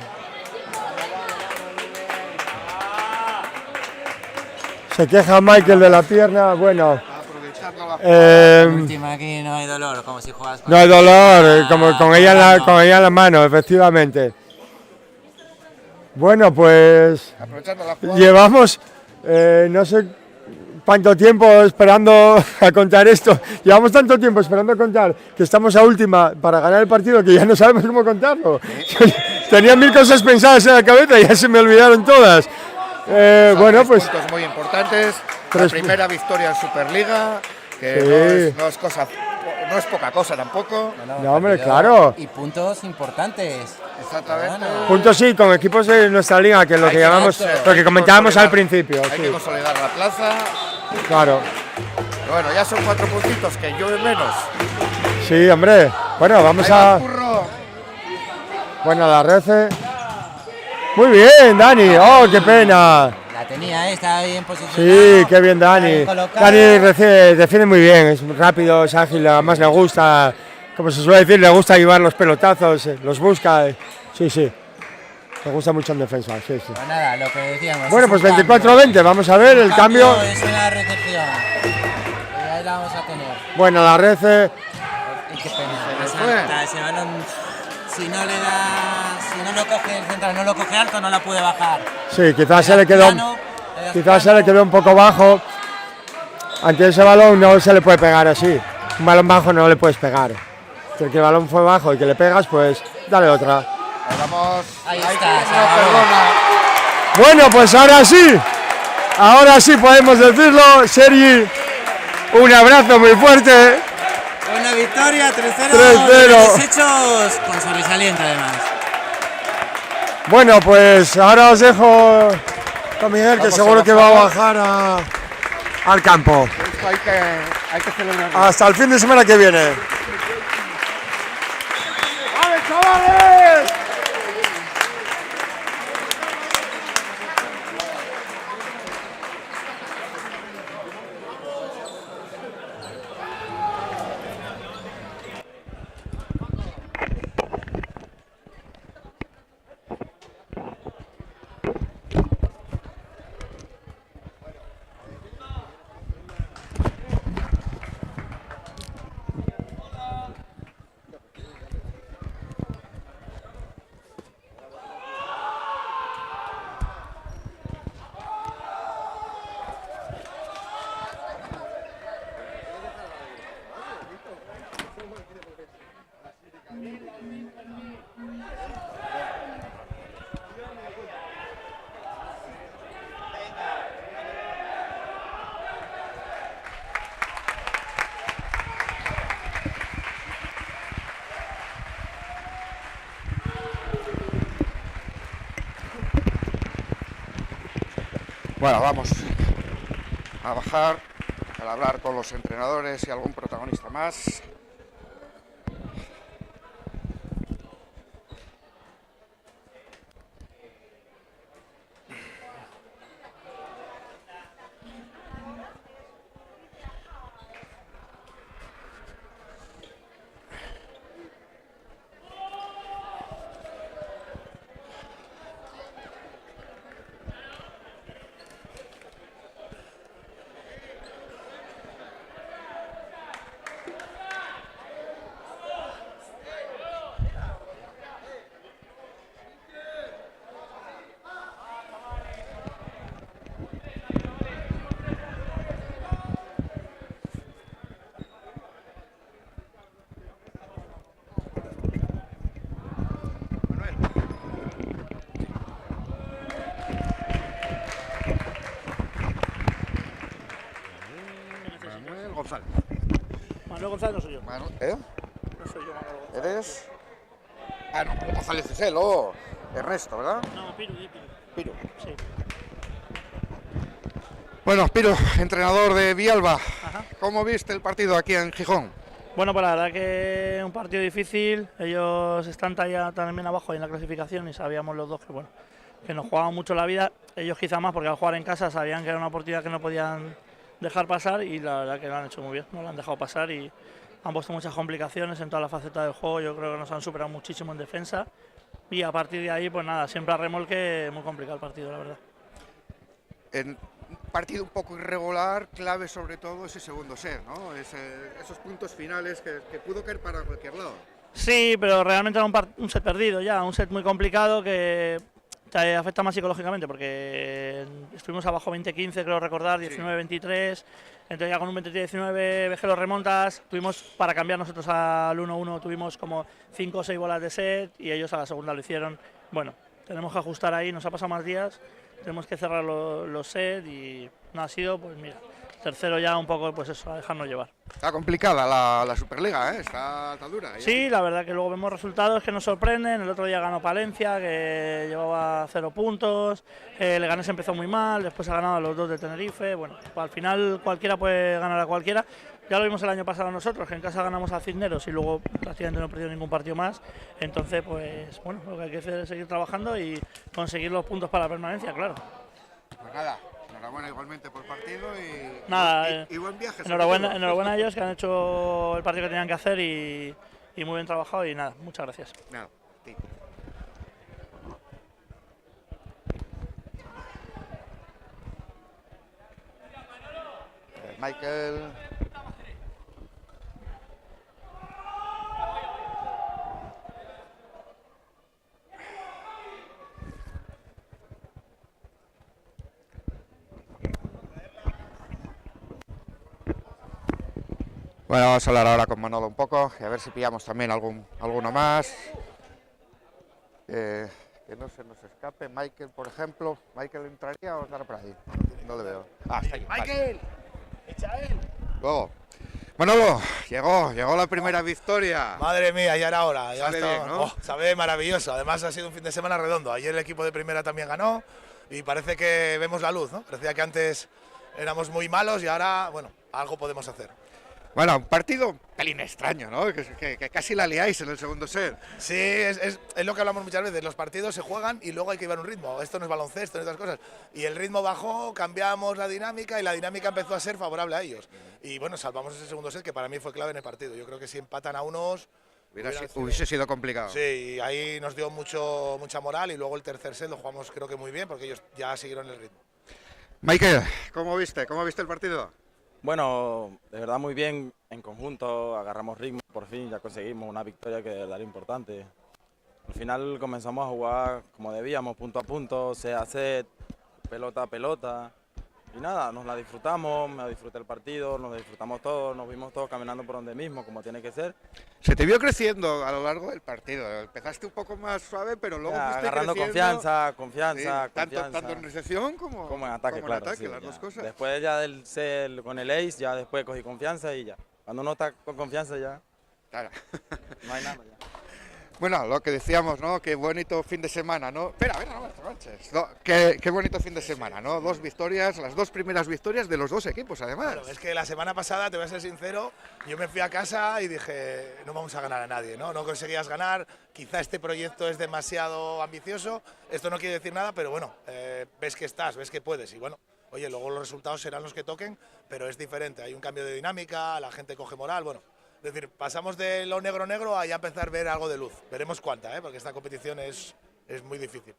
Se queja Michael de la pierna. Bueno, Aprovechando la Última, aquí no hay dolor, como si juegas con no hay dolor, Ah, como con ella, mano. con ella en la mano, efectivamente. Bueno, pues aprovechando la jugada. llevamos no sé cuánto tiempo esperando a contar esto. Llevamos tanto tiempo esperando a contar que estamos a última para ganar el partido que ya no sabemos cómo contarlo. Tenía 1000 cosas pensadas en la cabeza y ya se me olvidaron todas. Bueno, Tres pues puntos muy importantes. La Tres primera victoria en Superliga, que Sí. no es poca cosa tampoco. No, hombre, partido claro. Y puntos importantes. Exactamente. Bueno. puntos sí, con equipos de nuestra liga, que es lo que llamamos, lo que comentábamos al principio. Hay que Sí, consolidar la plaza. claro. Pero bueno, ya son 4 puntitos que llueve menos. Sí, hombre. Bueno, vamos Ahí va a. Curro. Bueno, la Rece. Muy bien, Dani. Oh, qué pena. La tenía, estaba bien posicionado. Sí, qué bien, Estaba Dani. bien colocado. Dani defiende muy bien, es rápido, es ágil, además le gusta, como se suele decir, le gusta llevar los pelotazos, los busca. Sí, sí. Le gusta mucho en defensa, sí, sí. Pues nada, lo que decíamos. Bueno, es pues un 24-20, vamos a ver el cambio. Es una recepción. Y ahí la vamos a tener. Bueno, la Rece. Y qué pena. Se fue. Salta ese balón. Si no le da. Si no lo coge el central, no lo coge alto, no la puede bajar. Sí, quizás se le quedó. Plano, le das Quizás se le plano. quedó un poco bajo. Ante ese balón no se le puede pegar así. Un balón bajo no le puedes pegar. Si el que el balón fue bajo y que le pegas, pues dale otra. Ahí vamos. Ahí Hay está, quien se no acabó. perdona. Bueno, pues ahora sí podemos decirlo. Sergi, un abrazo muy fuerte. Una victoria, 3-0. 3-0. Hechos con sobresaliente además. Bueno, pues ahora os dejo con Miguel, que Vamos seguro a que va a bajar. bajar al campo. Esto hay que celebrarlo. Hasta el fin de semana que viene. ¡Vale, chavales! Bueno, vamos a bajar para hablar con los entrenadores y algún protagonista más. Manuel González. Manuel González no soy yo. ¿Eh? No soy yo, Manuel González. ¿Eres? Ah, no, González es él, oh. Ernesto, ¿verdad? No, Piru, Piru. Piro. Sí. Bueno, Piro, entrenador de Villalba, Ajá. ¿cómo viste el partido aquí en Gijón? Bueno, pues la verdad que un partido difícil. Ellos están también abajo en la clasificación y sabíamos los dos que, bueno, que nos jugaban mucho la vida. Ellos quizá más porque al jugar en casa sabían que era una oportunidad que no podían dejar pasar y la verdad que lo han hecho muy bien, no lo han dejado pasar y han puesto muchas complicaciones en toda la faceta del juego. Yo creo que nos han superado muchísimo en defensa y a partir de ahí, pues nada, siempre a remolque, muy complicado el partido, la verdad. En un partido un poco irregular, clave sobre todo ese segundo set, ¿no? Esos puntos finales que pudo caer para cualquier lado. Sí, pero realmente era un set perdido ya, un set muy complicado que te afecta más psicológicamente porque estuvimos abajo 20-15, creo recordar, 19-23, entonces ya con un 23-19 ves que lo remontas, tuvimos para cambiar nosotros al 1-1, tuvimos como 5 o 6 bolas de set y ellos a la segunda lo hicieron. Bueno, tenemos que ajustar ahí, nos ha pasado más días, tenemos que cerrar los sets y no ha sido, pues mira, tercero ya un poco, pues eso, a dejarnos llevar. Está complicada la Superliga, ¿eh? Está dura. Sí, la verdad que luego vemos resultados que nos sorprenden. El otro día ganó Palencia, que llevaba 0 puntos. Leganés empezó muy mal, después ha ganado a los 2 de Tenerife. Bueno, pues al final cualquiera puede ganar a cualquiera. Ya lo vimos el año pasado nosotros, que en casa ganamos a Cisneros y luego prácticamente no perdido ningún partido más. Entonces, pues bueno, lo que hay que hacer es seguir trabajando y conseguir los puntos para la permanencia, claro. Pues nada, enhorabuena igualmente por el partido y, Nada, y buen viaje. enhorabuena a ellos que han hecho el partido que tenían que hacer y muy bien trabajado y nada, muchas gracias. Nada, sí. Michael. Bueno, vamos a hablar ahora con Manolo un poco y a ver si pillamos también alguno más. Que no se nos escape. Michael, por ejemplo. ¿Michael entraría o estará por ahí? No le veo. Ah, está ahí. ¡Michael! ¡Echa él! Luego. Manolo, llegó la primera victoria. Madre mía, ya era hora. Ya Sabe está. bien, ¿no? Sabe maravilloso. Además ha sido un fin de semana redondo. Ayer el equipo de primera también ganó y parece que vemos la luz, ¿no? Parecía que antes éramos muy malos y ahora, bueno, algo podemos hacer. Bueno, un partido un pelín extraño, ¿no? Que casi la liáis en el segundo set. Sí, es lo que hablamos muchas veces. Los partidos se juegan y luego hay que llevar un ritmo. Esto no es baloncesto, no es otras cosas. Y el ritmo bajó, cambiamos la dinámica y la dinámica empezó a ser favorable a ellos. Y bueno, salvamos ese segundo set que para mí fue clave en el partido. Yo creo que si empatan a unos... Hubiese sido complicado. Sí, y ahí nos dio mucha moral y luego el tercer set lo jugamos creo que muy bien porque ellos ya siguieron el ritmo. Michael, ¿cómo viste el partido? Bueno, de verdad muy bien en conjunto, agarramos ritmo, por fin ya conseguimos una victoria que de verdad era importante. Al final comenzamos a jugar como debíamos, punto a punto, set a set, pelota a pelota. Y nada, nos la disfrutamos, me disfruté el partido, nos disfrutamos todos, nos vimos todos caminando por donde mismo, como tiene que ser. Se te vio creciendo a lo largo del partido. Empezaste un poco más suave, pero luego Ya, fuiste agarrando creciendo. confianza. Tanto en recepción como en ataque, en claro. ataque, Sí, las ya. dos cosas. Después ya del set con el ace, ya después cogí confianza y ya. Cuando uno está con confianza ya, Claro. no hay nada ya. Bueno, lo que decíamos, ¿no? Qué bonito fin de semana, ¿no? Espera, no te manches. No, qué bonito fin de semana, ¿no? 2 victorias, las 2 primeras victorias de los 2 equipos, además. Claro, es que la semana pasada, te voy a ser sincero, yo me fui a casa y dije, no vamos a ganar a nadie, ¿no? No conseguías ganar, quizá este proyecto es demasiado ambicioso, esto no quiere decir nada, pero bueno, ves que estás, ves que puedes y bueno, oye, luego los resultados serán los que toquen, pero es diferente, hay un cambio de dinámica, la gente coge moral, bueno. Es decir, pasamos de lo negro a ya empezar a ver algo de luz. Veremos cuánta, porque esta competición es muy difícil.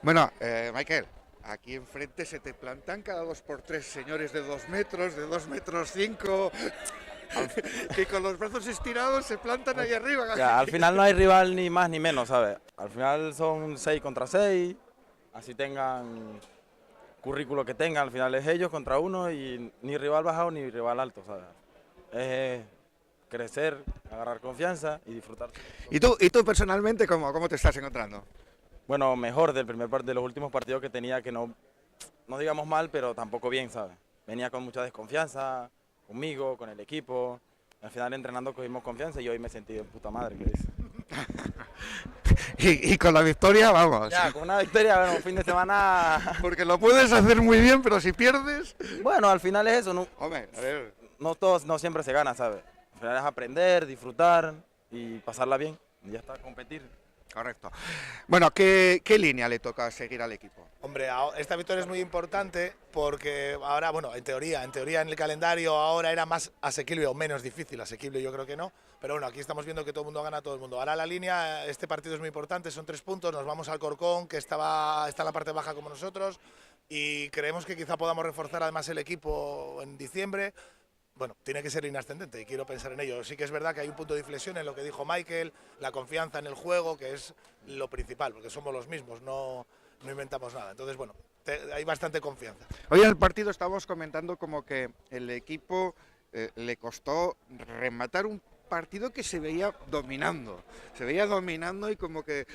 Bueno, Michael, aquí enfrente se te plantan cada 2 por 3 señores de 2 metros, de 2 metros 5, que con los brazos estirados se plantan ahí arriba. Ya, al final no hay rival ni más ni menos, ¿sabes? Al final son 6 contra 6, así tengan currículo que tengan, al final es ellos contra uno y ni rival bajado ni rival alto, ¿sabes? Es crecer, agarrar confianza y disfrutar. ¿Y tú personalmente cómo te estás encontrando? Bueno, mejor del de los últimos partidos que tenía, que no digamos mal, pero tampoco bien, ¿sabes? Venía con mucha desconfianza, conmigo, con el equipo. Al final entrenando cogimos confianza y hoy me he sentido en puta madre, ¿qué dices? y con la victoria, vamos. Ya, con una victoria, bueno, un fin de semana... Porque lo puedes hacer muy bien, pero si pierdes... Bueno, al final es eso, Hombre, a ver. no siempre se gana, ¿sabes? Al final es aprender, disfrutar y pasarla bien. Y ya está, competir. Correcto. Bueno, ¿qué línea le toca seguir al equipo? Hombre, esta victoria es muy importante porque ahora, bueno, en teoría en el calendario ahora era más asequible o menos difícil, asequible yo creo que no, pero bueno, aquí estamos viendo que todo el mundo gana a todo el mundo. Ahora la línea, este partido es muy importante, son 3 puntos, nos vamos al Corcón, que está en la parte baja como nosotros, y creemos que quizá podamos reforzar además el equipo en diciembre. Bueno, tiene que ser inascendente y quiero pensar en ello. Sí que es verdad que hay un punto de inflexión en lo que dijo Michael, la confianza en el juego, que es lo principal, porque somos los mismos, no inventamos nada. Entonces, bueno, hay bastante confianza. Hoy en el partido estábamos comentando como que el equipo le costó rematar un partido que se veía dominando y como que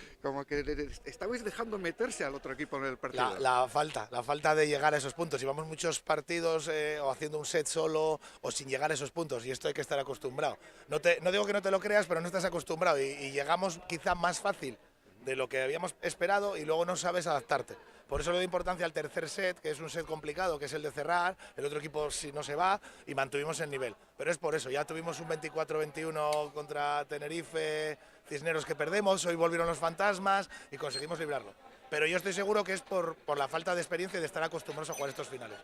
estabais dejando meterse al otro equipo en el partido. La falta de llegar a esos puntos. Llevamos muchos partidos o haciendo un set solo o sin llegar a esos puntos y esto hay que estar acostumbrado. No digo que no te lo creas, pero no estás acostumbrado y llegamos quizá más fácil de lo que habíamos esperado y luego no sabes adaptarte. Por eso le doy importancia al tercer set, que es un set complicado, que es el de cerrar, el otro equipo si no se va y mantuvimos el nivel. Pero es por eso, ya tuvimos un 24-21 contra Tenerife, Cisneros que perdemos, hoy volvieron los fantasmas y conseguimos librarlo. Pero yo estoy seguro que es por la falta de experiencia y de estar acostumbrados a jugar estos finales.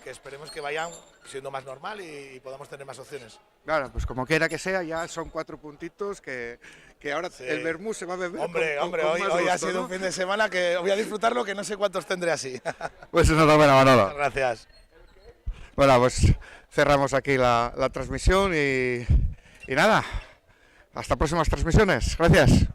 Que esperemos que vayan siendo más normal y podamos tener más opciones. Claro, pues como quiera que sea, ya son 4 puntitos que ahora sí. El vermú se va a beber. Hombre, con hoy gusto, ha sido ¿no? un fin de semana que voy a disfrutarlo, que no sé cuántos tendré así. Pues enhorabuena, Manolo. Gracias. Bueno, pues cerramos aquí la transmisión y nada, hasta próximas transmisiones. Gracias.